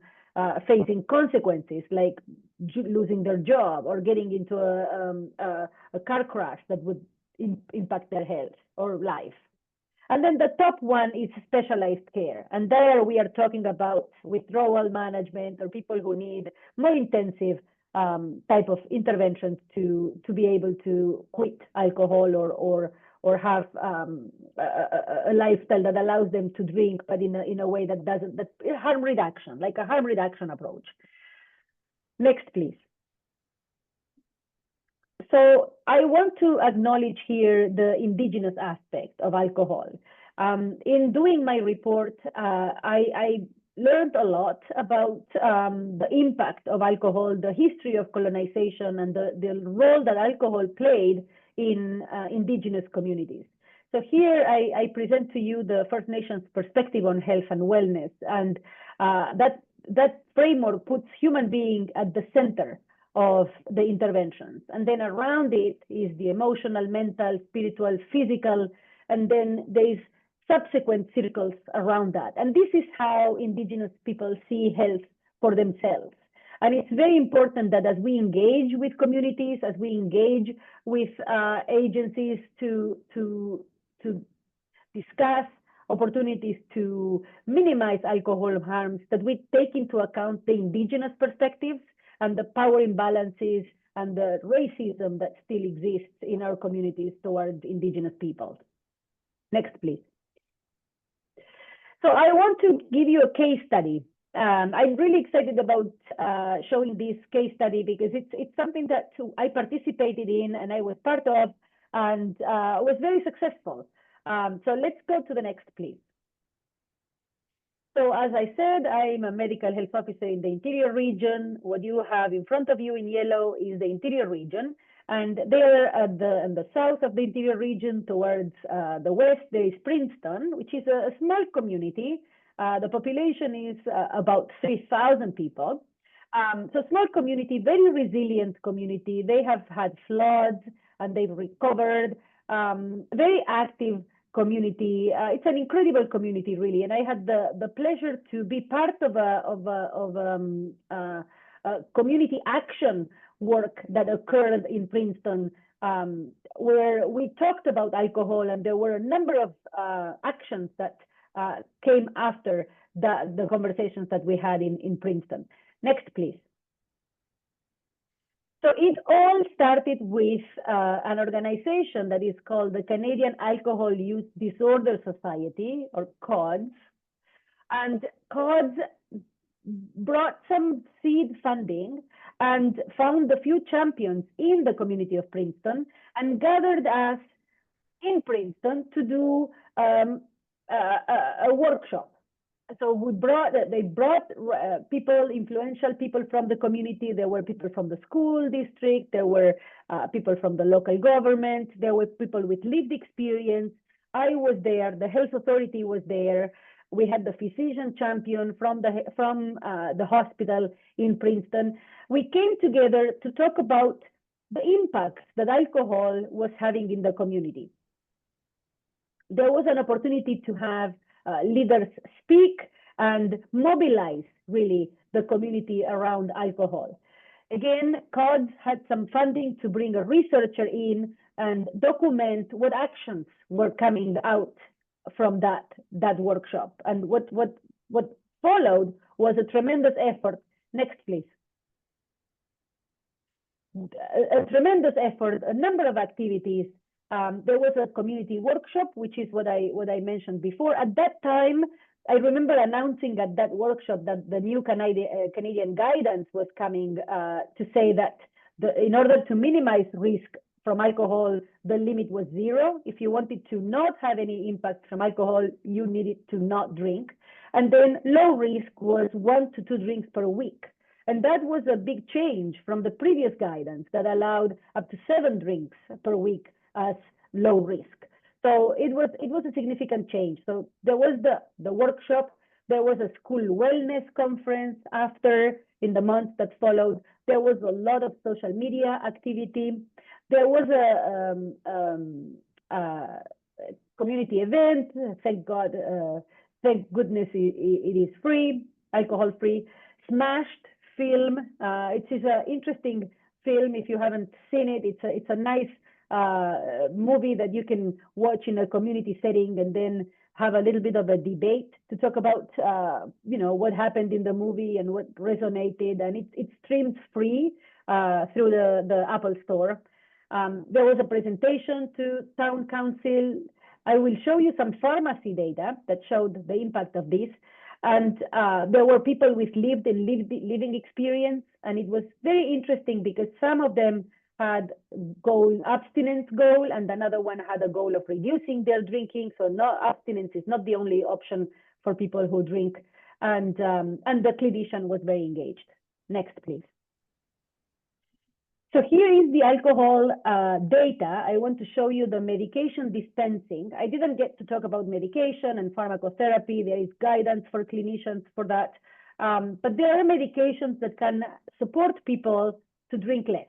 facing consequences like losing their job or getting into a car crash that would impact their health or life. And then the top one is specialized care. And there we are talking about withdrawal management or people who need more intensive type of interventions to be able to quit alcohol or have a lifestyle that allows them to drink, but in a way that doesn't, that harm reduction, like a harm reduction approach. Next, please. So I want to acknowledge here the indigenous aspect of alcohol. In doing my report, I learned a lot about the impact of alcohol, the history of colonization, and the role that alcohol played in indigenous communities. So here I present to you the First Nations perspective on health and wellness, and that framework puts human being at the center of the interventions. And then around it is the emotional, mental, spiritual, physical, and then there's subsequent circles around that. And this is how indigenous people see health for themselves. And it's very important that as we engage with communities, as we engage with agencies to discuss opportunities to minimize alcohol harms, that we take into account the indigenous perspectives and the power imbalances and the racism that still exists in our communities towards indigenous peoples. Next, please. So I want to give you a case study. I'm really excited about showing this case study because it's something that I participated in and I was part of and was very successful. So let's go to the next, please. So as I said, I'm a medical health officer in the interior region. What you have in front of you in yellow is the interior region. And there in the south of the interior region towards the west, there is Princeton, which is a small community. The population is about 3,000 people. So small community, very resilient community. They have had floods and they've recovered, very active community. It's an incredible community, really. And I had the pleasure to be part of a community action work that occurred in Princeton, where we talked about alcohol, and there were a number of actions that came after the conversations that we had in Princeton. Next, please. So it all started with an organization that is called the Canadian Alcohol Use Disorder Society, or CODS. And CODS brought some seed funding and found a few champions in the community of Princeton and gathered us in Princeton to do a workshop. So they brought people, influential people from the community. There were people from the school district. There were people from the local government. There were people with lived experience. I was there. The health authority was there. We had the physician champion from the hospital in Princeton. We came together to talk about the impacts that alcohol was having in the community. There was an opportunity to have leaders speak and mobilize really the community around alcohol. Again, CODS had some funding to bring a researcher in and document what actions were coming out from that workshop. And what followed was a tremendous effort. Next, please. A tremendous effort, a number of activities. There was a community workshop, which is what I mentioned before. At that time, I remember announcing at that workshop that the new Canadian guidance was coming to say that in order to minimize risk from alcohol, the limit was 0. If you wanted to not have any impact from alcohol, you needed to not drink. And then low risk was 1 to 2 drinks per week. And that was a big change from the previous guidance that allowed up to 7 drinks per week as low risk. So it was a significant change. So there was the workshop, there was a school wellness conference after, in the months that followed. There was a lot of social media activity. There was a community event. Thank God, thank goodness it is free, alcohol free. Smashed film. It is an interesting film. If you haven't seen it, it's a nice movie that you can watch in a community setting and then have a little bit of a debate to talk about, what happened in the movie and what resonated. And it streams free through the Apple Store. There was a presentation to town council. I will show you some pharmacy data that showed the impact of this. And there were people with lived and living experience. And it was very interesting because some of them had abstinence goal, and another one had a goal of reducing their drinking. So no, abstinence is not the only option for people who drink. And the clinician was very engaged. Next, please. So here is the alcohol data. I want to show you the medication dispensing. I didn't get to talk about medication and pharmacotherapy. There is guidance for clinicians for that. But there are medications that can support people to drink less.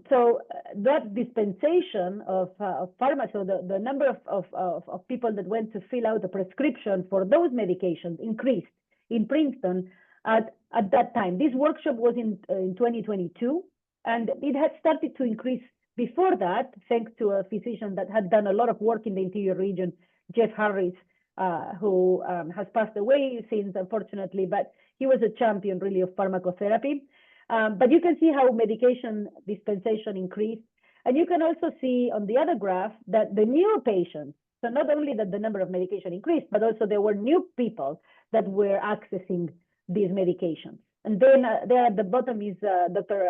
So that dispensation of pharma, so the number of people that went to fill out a prescription for those medications increased in Princeton at that time. This workshop was in 2022. And it had started to increase before that, thanks to a physician that had done a lot of work in the interior region, Jeff Harris, who has passed away since, unfortunately, but he was a champion really of pharmacotherapy. But you can see how medication dispensation increased. And you can also see on the other graph that the new patients, so not only that the number of medication increased, but also there were new people that were accessing these medications. And then there at the bottom is Dr.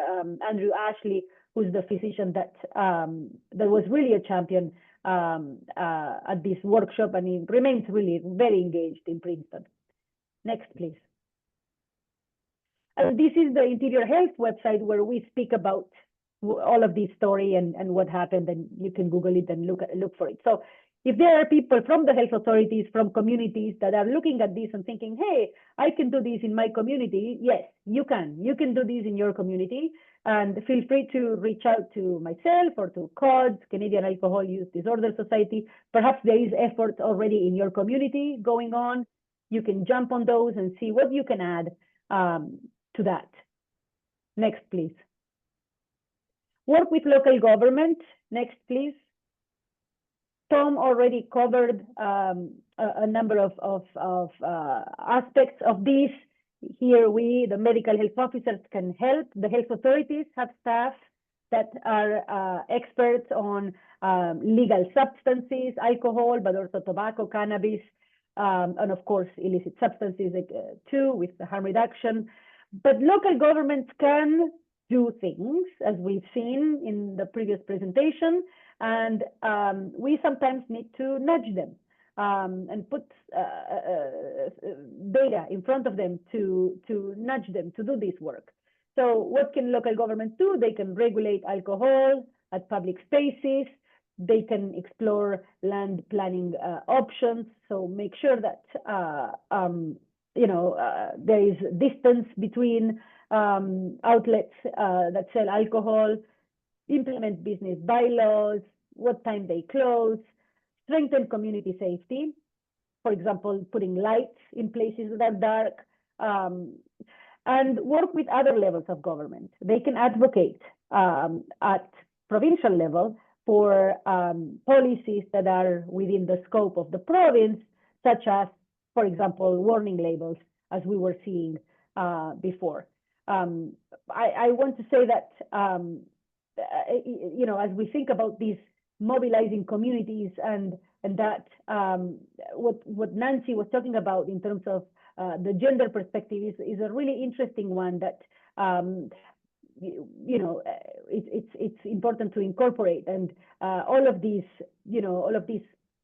Andrew Ashley, who's the physician that was really a champion at this workshop, and he remains really very engaged in Princeton. Next, please. And this is the Interior Health website where we speak about all of this story and what happened, and you can Google it and look for it. So if there are people from the health authorities, from communities that are looking at this and thinking, hey, I can do this in my community, yes, you can. You can do this in your community. And feel free to reach out to myself or to CODS, Canadian Alcohol Use Disorder Society. Perhaps there is effort already in your community going on. You can jump on those and see what you can add to that. Next, please. Work with local government. Next, please. Tom already covered a number of aspects of this. Here the medical health officers can help. The health authorities have staff that are experts on legal substances, alcohol, but also tobacco, cannabis, and of course, illicit substances too, with the harm reduction. But local governments can do things, as we've seen in the previous presentation, and we sometimes need to nudge them and put data in front of them to nudge them to do this work. So what can local governments do? They can regulate alcohol at public spaces. They can explore land planning options. So make sure that there is distance between outlets that sell alcohol, implement business bylaws, what time they close, strengthen community safety, for example, putting lights in places that are dark, and work with other levels of government. They can advocate at provincial level for policies that are within the scope of the province, such as, for example, warning labels, as we were seeing before. I want to say that as we think about these mobilizing communities and that what Nancy was talking about in terms of the gender perspective is a really interesting one that it's important to incorporate, and all of these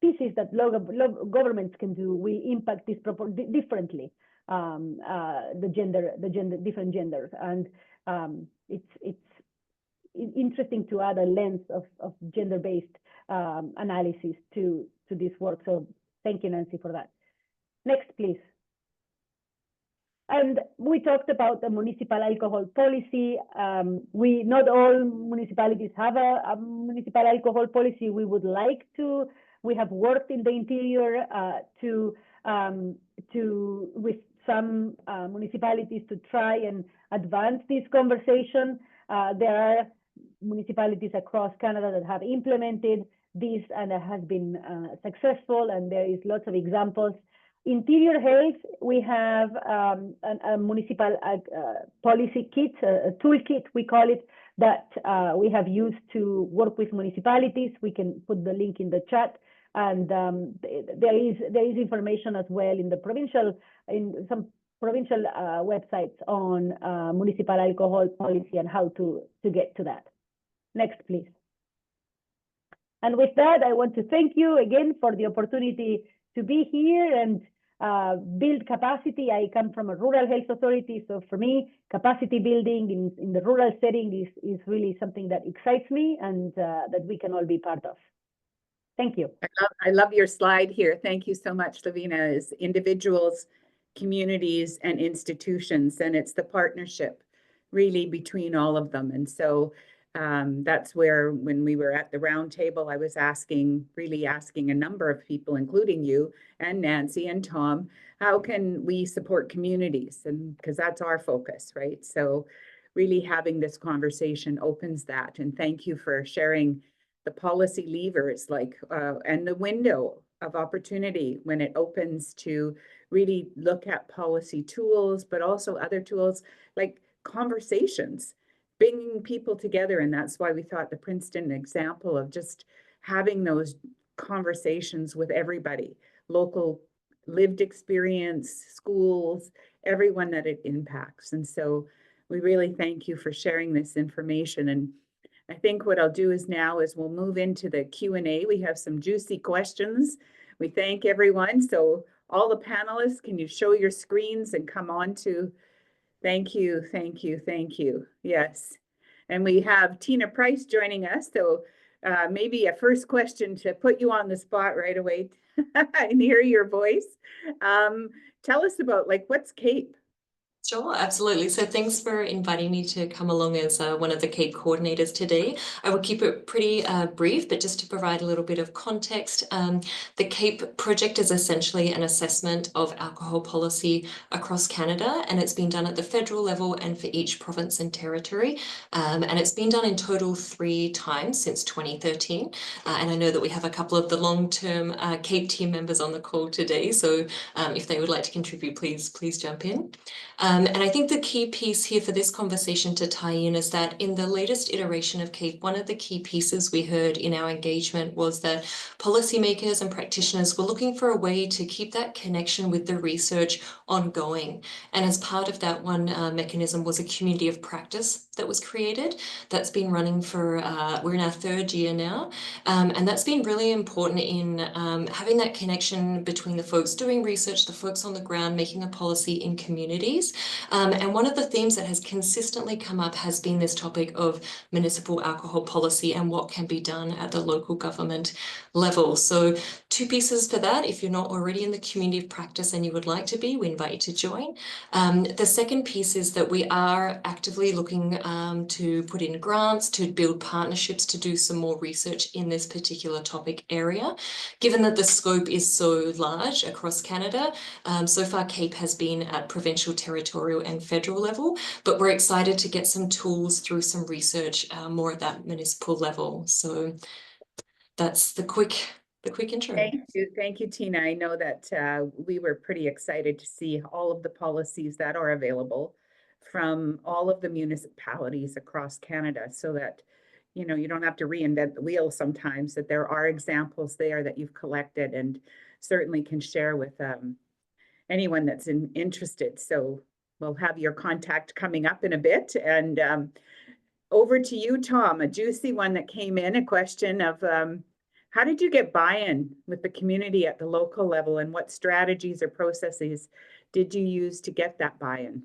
pieces that governments can do will impact this differently, different genders, and it's interesting to add a lens of gender-based analysis to this work. So thank you, Nancy, for that. Next, please. And we talked about the municipal alcohol policy. Not all municipalities have a municipal alcohol policy. We would like to. We have worked in the interior with some municipalities to try and advance this conversation. There are municipalities across Canada that have implemented this, and it has been successful, and there is lots of examples. Interior health, we have a municipal policy kit, a toolkit, we call it, that we have used to work with municipalities. We can put the link in the chat. And there is information as well in some provincial websites on municipal alcohol policy and how to get to that. Next, please. And with that, I want to thank you again for the opportunity to be here and build capacity. I come from a rural health authority, so for me, capacity building in the rural setting is really something that excites me and that we can all be part of. Thank you. I love your slide here. Thank you so much, Lavina. As individuals, communities, and institutions, and it's the partnership really between all of them. And so that's where, when we were at the round table, I was really asking a number of people, including you and Nancy and Tom, how can we support communities? And because that's our focus, right? So really having this conversation opens that. And thank you for sharing the policy levers, and the window of opportunity when it opens to really look at policy tools, but also other tools like conversations, bringing people together. And that's why we thought the Princeton example of just having those conversations with everybody, local lived experience, schools, everyone that it impacts. And so we really thank you for sharing this information. And I think what I'll do is we'll move into the Q&A. We have some juicy questions. We thank everyone. So all the panelists, can you show your screens and come on to, thank you. Yes. And we have Tina Price joining us. So maybe a first question to put you on the spot right away and hear your voice. Tell us about what's CAPE? Sure, absolutely. So thanks for inviting me to come along as one of the CAPE coordinators today. I will keep it pretty brief, but just to provide a little bit of context, the CAPE project is essentially an assessment of alcohol policy across Canada, and it's been done at the federal level and for each province and territory. And it's been done in total 3 times since 2013. And I know that we have a couple of the long-term CAPE team members on the call today, so if they would like to contribute, please jump in. And I think the key piece here for this conversation to tie in is that in the latest iteration of CAPE, one of the key pieces we heard in our engagement was that policymakers and practitioners were looking for a way to keep that connection with the research ongoing. And as part of that, one mechanism was a community of practice that was created. That's been running for, we're in our 3rd year now. And that's been really important in having that connection between the folks doing research, the folks on the ground, making a policy in communities. And one of the themes that has consistently come up has been this topic of municipal alcohol policy and what can be done at the local government level. So 2 pieces for that. If you're not already in the community of practice and you would like to be, we invite you to join. The second piece is that we are actively looking to put in grants, to build partnerships, to do some more research in this particular topic area. Given that the scope is so large across Canada, so far CAPE has been at provincial, territorial and federal level, but we're excited to get some tools through some research more at that municipal level. So that's the quick intro. Thank you, Tina. I know that we were pretty excited to see all of the policies that are available from all of the municipalities across Canada, so that you don't have to reinvent the wheel sometimes, that there are examples there that you've collected and certainly can share with anyone that's interested. So we'll have your contact coming up in a bit. And over to you, Tom, a juicy one that came in, a question of how did you get buy-in with the community at the local level, and what strategies or processes did you use to get that buy-in?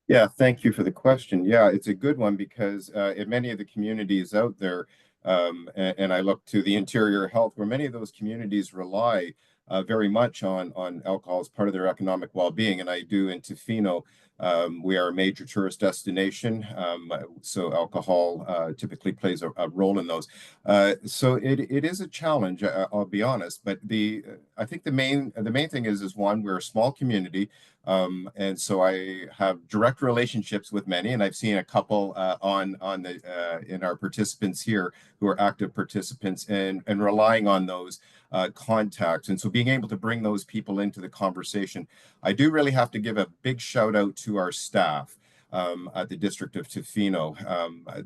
Yeah, thank you for the question. Yeah, it's a good one because in many of the communities out there, and I look to the interior health, where many of those communities rely very much on alcohol as part of their economic well-being, and I do in Tofino. We are a major tourist destination, so alcohol typically plays a role in those. So it is a challenge, I'll be honest. But I think the main thing is one, we're a small community, and so I have direct relationships with many, and I've seen a couple in our participants here who are active participants, and relying on those contacts. And so being able to bring those people into the conversation. I do really have to give a big shout out to our staff at the District of Tofino.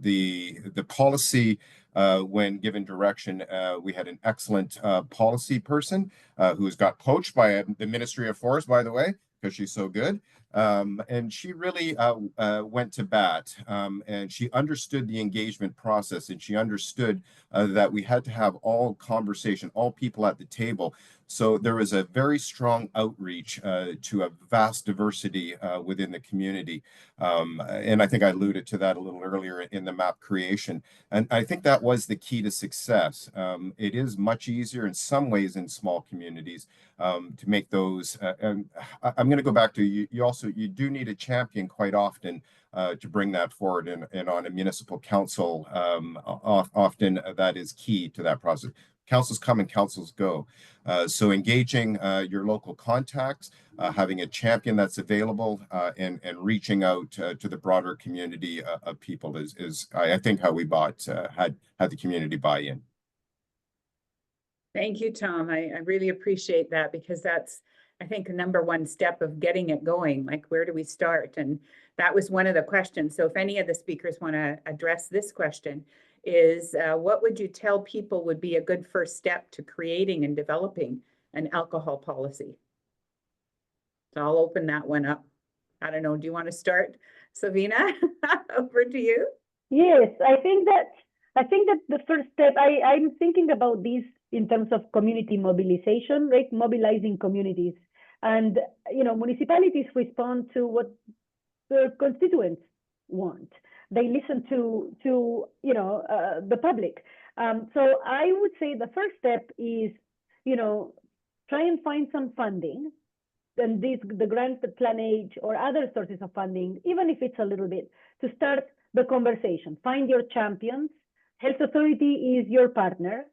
The policy, when given direction, we had an excellent policy person who's got poached by the Ministry of Forest, by the way, because she's so good. And she really went to bat, and she understood the engagement process, and she understood that we had to have all conversation, all people at the table. So there was a very strong outreach to a vast diversity within the community. And I think I alluded to that a little earlier in the map creation. And I think that was the key to success. It is much easier in some ways in small communities to make those. And I'm going to go back to you do need a champion quite often to bring that forward, and on a municipal council, often that is key to that process. Councils come and councils go. So engaging your local contacts, having a champion that's available, and reaching out to the broader community of people is I think how we had the community buy in. Thank you, Tom. I really appreciate that, because that's, I think, the number one step of getting it going. Like, where do we start? And that was one of the questions. So if any of the speakers want to address this question, is what would you tell people would be a good first step to creating and developing an alcohol policy? So I'll open that one up. I don't know. Do you want to start, Savina? Over to you. Yes, I think that the first step, I'm thinking about this in terms of community mobilization, right? Mobilizing communities. And, municipalities respond to what their constituents want. They listen to the public. So I would say the first step is, try and find some funding, and the grant, the PlanH, or other sources of funding, even if it's a little bit, to start the conversation. Find your champions. Health Authority is your partner.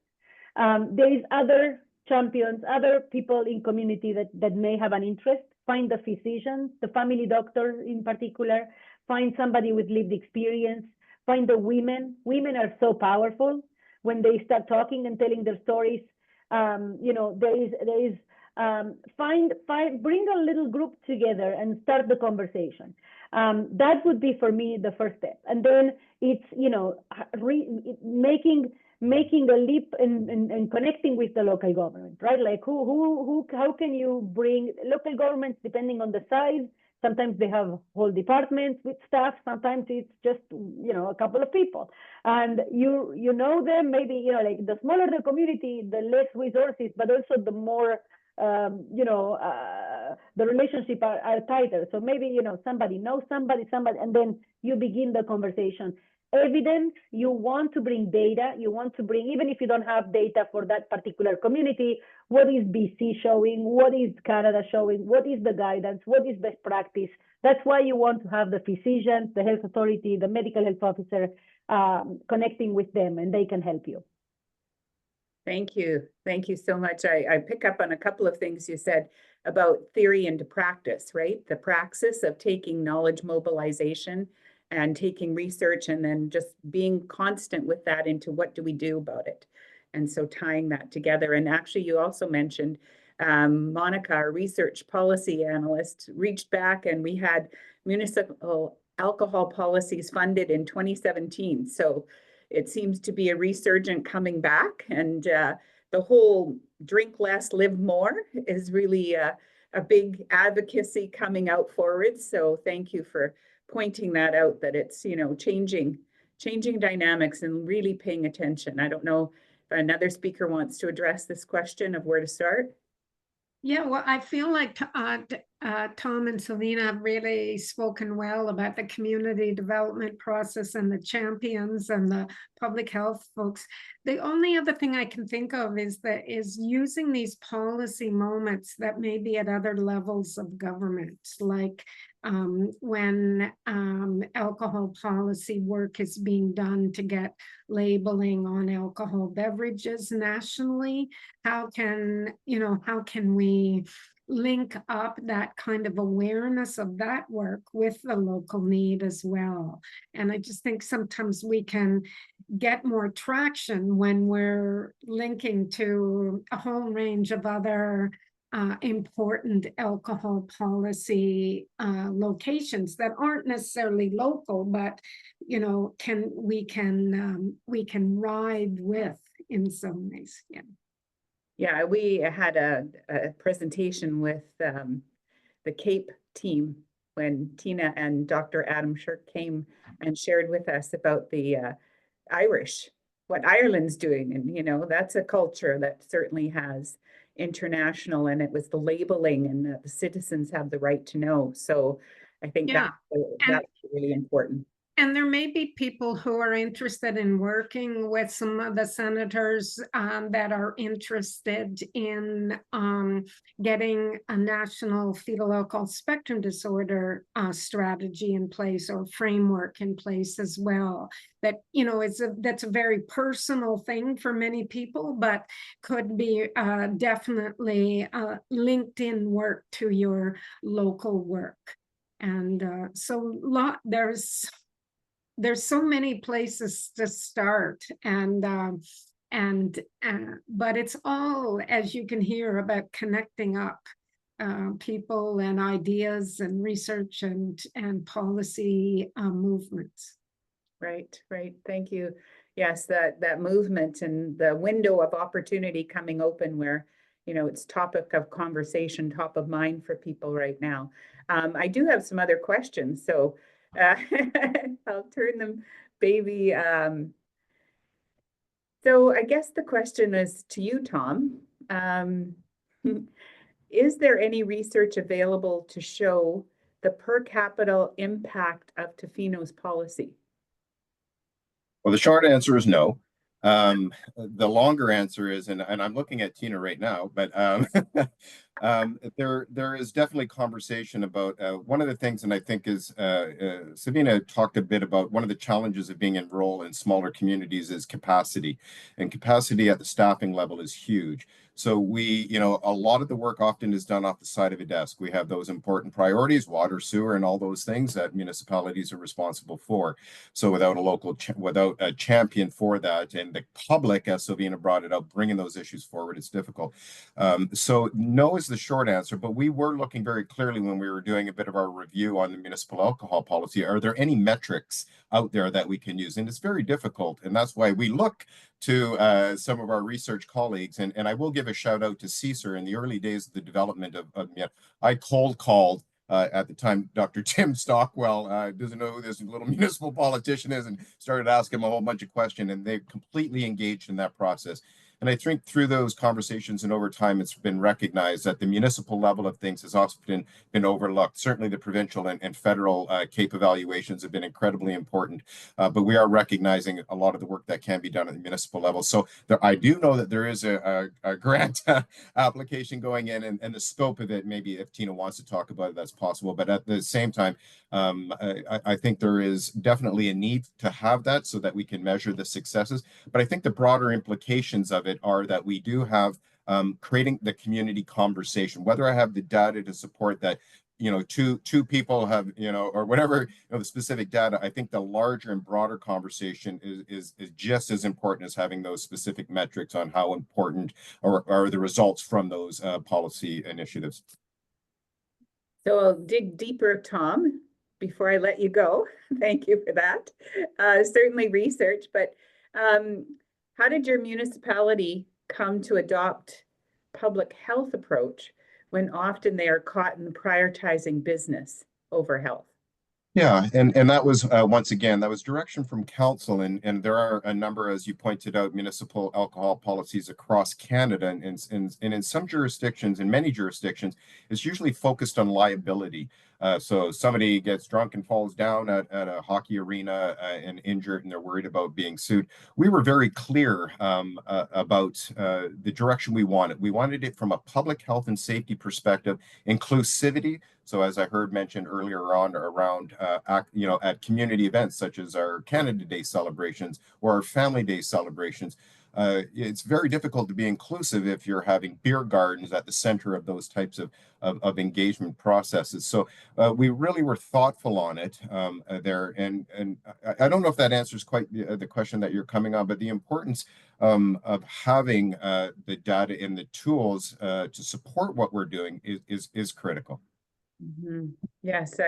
There is other champions, other people in community that may have an interest. Find the physicians, the family doctors in particular. Find somebody with lived experience. Find the women. Women are so powerful when they start talking and telling their stories. Bring a little group together and start the conversation. That would be for me the first step. And then it's making a leap and connecting with the local government, right? Like how can you bring local governments, depending on the size? Sometimes they have whole departments with staff. Sometimes it's just, a couple of people. And you know them, maybe, like the smaller the community, the less resources, but also the more, the relationship are tighter. So maybe, somebody knows somebody, and then you begin the conversation. Evidence, you want to bring data, even if you don't have data for that particular community, what is BC showing, what is Canada showing, what is the guidance, what is best practice. That's why you want to have the physicians, the health authority, the medical health officer connecting with them, and they can help you. Thank you. Thank you so much. I pick up on a couple of things you said about theory into practice, right? The praxis of taking knowledge mobilization and taking research and then just being constant with that into what do we do about it. And so tying that together. And actually, you also mentioned Monica, our research policy analyst, reached back, and we had municipal alcohol policies funded in 2017. So it seems to be a resurgent coming back, and the whole drink less, live more is really a big advocacy coming out forward. So thank you for pointing that out, that it's, changing dynamics and really paying attention. I don't know if another speaker wants to address this question of where to start. Yeah, well, I feel like Tom and Selena have really spoken well about the community development process and the champions and the public health folks. The only other thing I can think of is using these policy moments that may be at other levels of government, like when alcohol policy work is being done to get labeling on alcohol beverages nationally. How can we link up that kind of awareness of that work with the local need as well? And I just think sometimes we can get more traction when we're linking to a whole range of other important alcohol policy locations that aren't necessarily local, but we can ride with in some ways. Yeah. Yeah, we had a presentation with the CAPE team when Tina and Dr. Adam Shirk came and shared with us about the Irish, what Ireland's doing. And, that's a culture that certainly has international, and it was the labeling and that the citizens have the right to know. So I think that's really important. And there may be people who are interested in working with some of the senators that are interested in getting a national fetal alcohol spectrum disorder strategy in place or framework in place as well. That, that's a very personal thing for many people, but could be definitely linked in work to your local work. And so there's so many places to start, but it's all, as you can hear, about connecting up people and ideas and research and policy movements. Right. Thank you. Yes, that movement and the window of opportunity coming open where, it's topic of conversation, top of mind for people right now. I do have some other questions, so I'll turn them, baby. So I guess the question is to you, Tom. Is there any research available to show the per capita impact of Tofino's policy? Well, the short answer is no. The longer answer is, and I'm looking at Tina right now, but there is definitely conversation about one of the things, and I think is Sabina talked a bit about one of the challenges of being enrolled in smaller communities is capacity, and capacity at the staffing level is huge. So a lot of the work often is done off the side of a desk. We have those important priorities, water, sewer, and all those things that municipalities are responsible for. So without without a champion for that, and the public, as Silvina brought it up, bringing those issues forward, it's difficult. So no is the short answer, but we were looking very clearly when we were doing a bit of our review on the municipal alcohol policy. Are there any metrics out there that we can use? And it's very difficult. And that's why we look to some of our research colleagues. And I will give a shout out to CSER in the early days of the development of I cold called at the time, Dr. Tim Stockwell, doesn't know who this little municipal politician is, and started asking him a whole bunch of questions, and they completely engaged in that process. And I think through those conversations and over time, it's been recognized that the municipal level of things has often been overlooked. Certainly the provincial and federal CAPE evaluations have been incredibly important, but we are recognizing a lot of the work that can be done at the municipal level. So I do know that there is a grant application going in, and the scope of it, maybe if Tina wants to talk about it, that's possible. But at the same time, I think there is definitely a need to have that so that we can measure the successes. But I think the broader implications of it are that we do have creating the community conversation, whether I have the data to support that, two people have, or whatever, the specific data. I think the larger and broader conversation is just as important as having those specific metrics on how important are the results from those policy initiatives. So I'll dig deeper, Tom, before I let you go. Thank you for that. Certainly research, but how did your municipality come to adopt public health approach when often they are caught in prioritizing business over health? Yeah, and that was once again, that was direction from council, and there are a number, as you pointed out, municipal alcohol policies across Canada, and in some jurisdictions, in many jurisdictions, it's usually focused on liability. So somebody gets drunk and falls down at a hockey arena and injured, and they're worried about being sued. We were very clear about the direction we wanted. We wanted it from a public health and safety perspective, inclusivity. So as I heard mentioned earlier on around, at community events such as our Canada Day celebrations or our Family Day celebrations, it's very difficult to be inclusive if you're having beer gardens at the center of those types of engagement processes. So we really were thoughtful on it there. And I don't know if that answers quite the question that you're coming on, but the importance of having the data and the tools to support what we're doing is critical. Mm-hmm. Yes,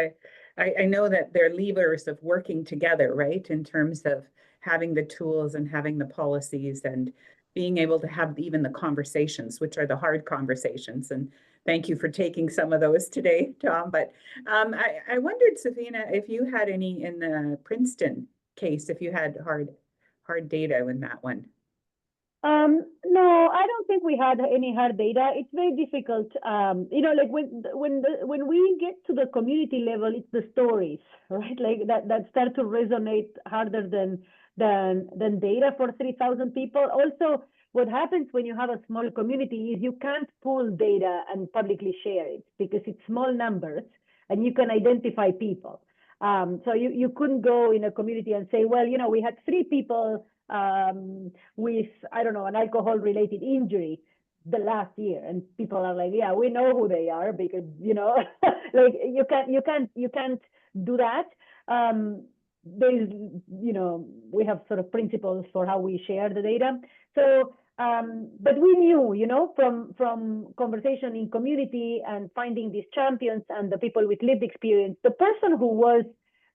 I know that they're levers of working together, right? In terms of having the tools and having the policies and being able to have even the conversations, which are the hard conversations. And thank you for taking some of those today, Tom. But I wondered, Safina, if you had any in the Princeton case, if you had hard data in that one. No, I don't think we had any hard data. It's very difficult. Like when we get to the community level, it's the stories, right? Like that start to resonate harder than data for 3,000 people. Also, what happens when you have a small community is you can't pull data and publicly share it because it's small numbers and you can identify people. So you couldn't go in a community and say, well, we had 3 people with, I don't know, an alcohol-related injury the last year, and people are like, yeah, we know who they are because like you can't do that. There's we have sort of principles for how we share the data. So but we knew from conversation in community and finding these champions and the people with lived experience, the person who was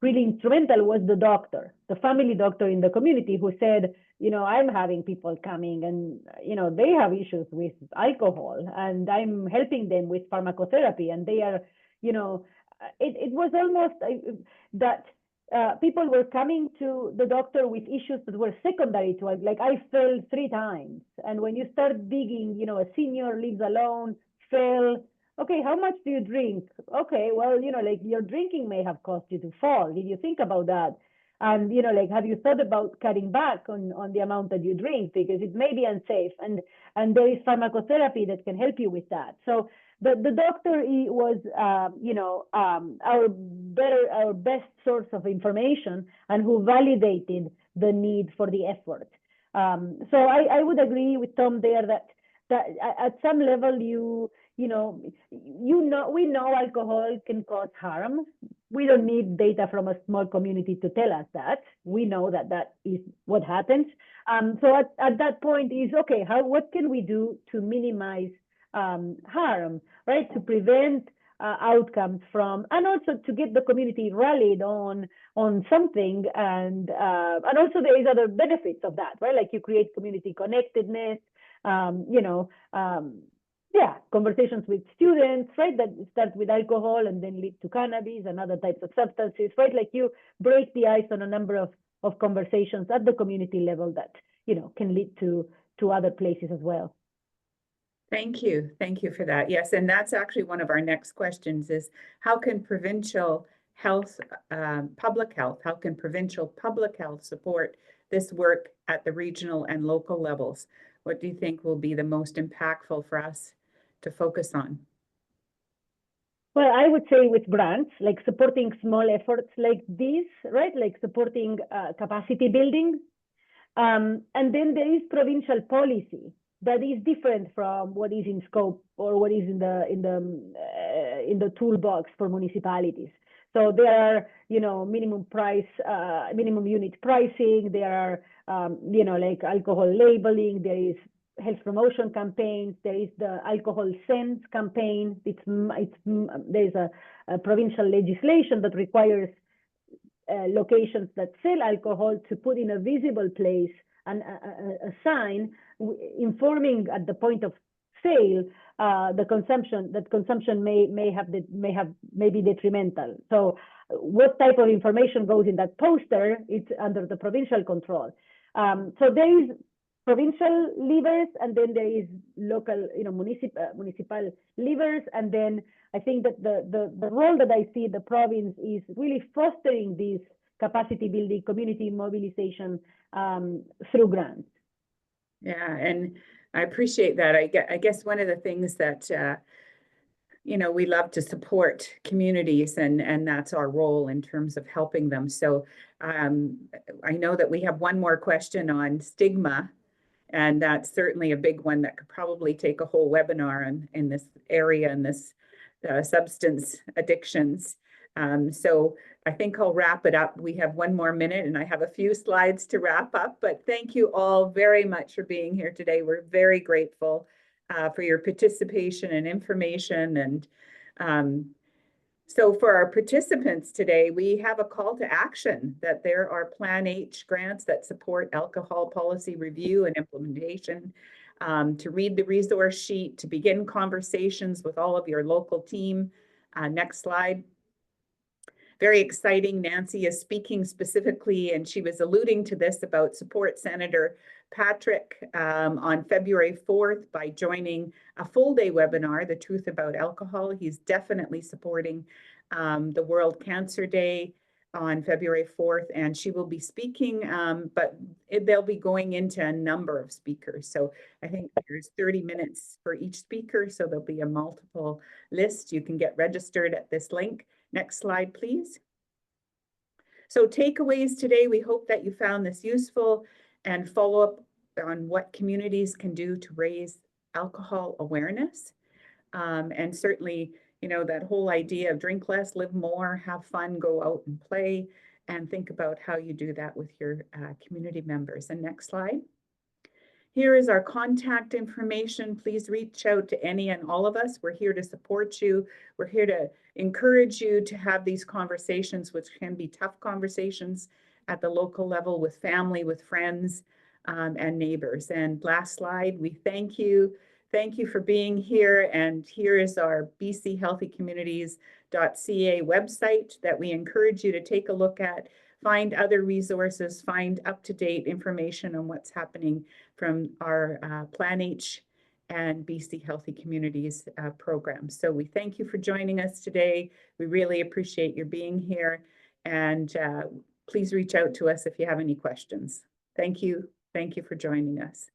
really instrumental was the doctor, the family doctor in the community who said, I'm having people coming and, they have issues with alcohol and I'm helping them with pharmacotherapy. And they are, it was almost that people were coming to the doctor with issues that were secondary to it. Like I fell 3 times. And when you start digging, a senior lives alone, fell. Okay, how much do you drink? Okay, well, like your drinking may have caused you to fall. Did you think about that? And, like, have you thought about cutting back on the amount that you drink? Because it may be unsafe. And there is pharmacotherapy that can help you with that. So the doctor was, our best source of information and who validated the need for the effort. So I would agree with Tom there that at some level we know alcohol can cause harm. We don't need data from a small community to tell us that. We know that is what happens. So at that point is, okay, what can we do to minimize harm, right? To prevent outcomes from, and also to get the community rallied on something. And also there is other benefits of that, right? Like you create community connectedness, conversations with students, right, that start with alcohol and then lead to cannabis and other types of substances, right? Like you break the ice on a number of conversations at the community level that, can lead to other places as well. Thank you for that. Yes, and that's actually one of our next questions is how can provincial health, public health support this work at the regional and local levels? What do you think will be the most impactful for us to focus on? Well, I would say with grants, like supporting small efforts like this, right? Like supporting capacity building. And then there is provincial policy that is different from what is in scope or what is in the toolbox for municipalities. So there are, minimum unit pricing. There are, like alcohol labeling. There is health promotion campaigns. There is the alcohol sense campaign. There's a provincial legislation that requires locations that sell alcohol to put in a visible place and a sign informing at the point of fail, the consumption may be detrimental. So what type of information goes in that poster? It's under the provincial control. So there is provincial levers, and then there is local, municipal levers, and then I think that the role that I see the province is really fostering this capacity building, community mobilization through grants. Yeah, and I appreciate that. I guess one of the things that we love to support communities, and that's our role in terms of helping them. So I know that we have one more question on stigma, and that's certainly a big one that could probably take a whole webinar in this area, in this substance addictions. So I think I'll wrap it up. We have one more minute and I have a few slides to wrap up, but thank you all very much for being here today. We're very grateful for your participation and information. And so for our participants today, we have a call to action that there are PlanH grants that support alcohol policy review and implementation, to read the resource sheet, to begin conversations with all of your local team. Next slide. Very exciting. Nancy is speaking specifically, and she was alluding to this about support Senator Patrick on February 4th by joining a full day webinar, The Truth About Alcohol. He's definitely supporting the World Cancer Day on February 4th, and she will be speaking, but they'll be going into a number of speakers. So I think there's 30 minutes for each speaker, so there'll be a multiple list. You can get registered at this link. Next slide, please. So takeaways today, we hope that you found this useful and follow up on what communities can do to raise alcohol awareness. And certainly, that whole idea of drink less, live more, have fun, go out and play, and think about how you do that with your community members. And next slide. Here is our contact information. Please reach out to any and all of us. We're here to support you. We're here to encourage you to have these conversations, which can be tough conversations at the local level with family, with friends, and neighbors. And last slide, we thank you. Thank you for being here. And here is our bchealthycommunities.ca website that we encourage you to take a look at, find other resources, find up-to-date information on what's happening from our PlanH and BC Healthy Communities programs. So we thank you for joining us today. We really appreciate your being here, and please reach out to us if you have any questions. Thank you. Thank you for joining us.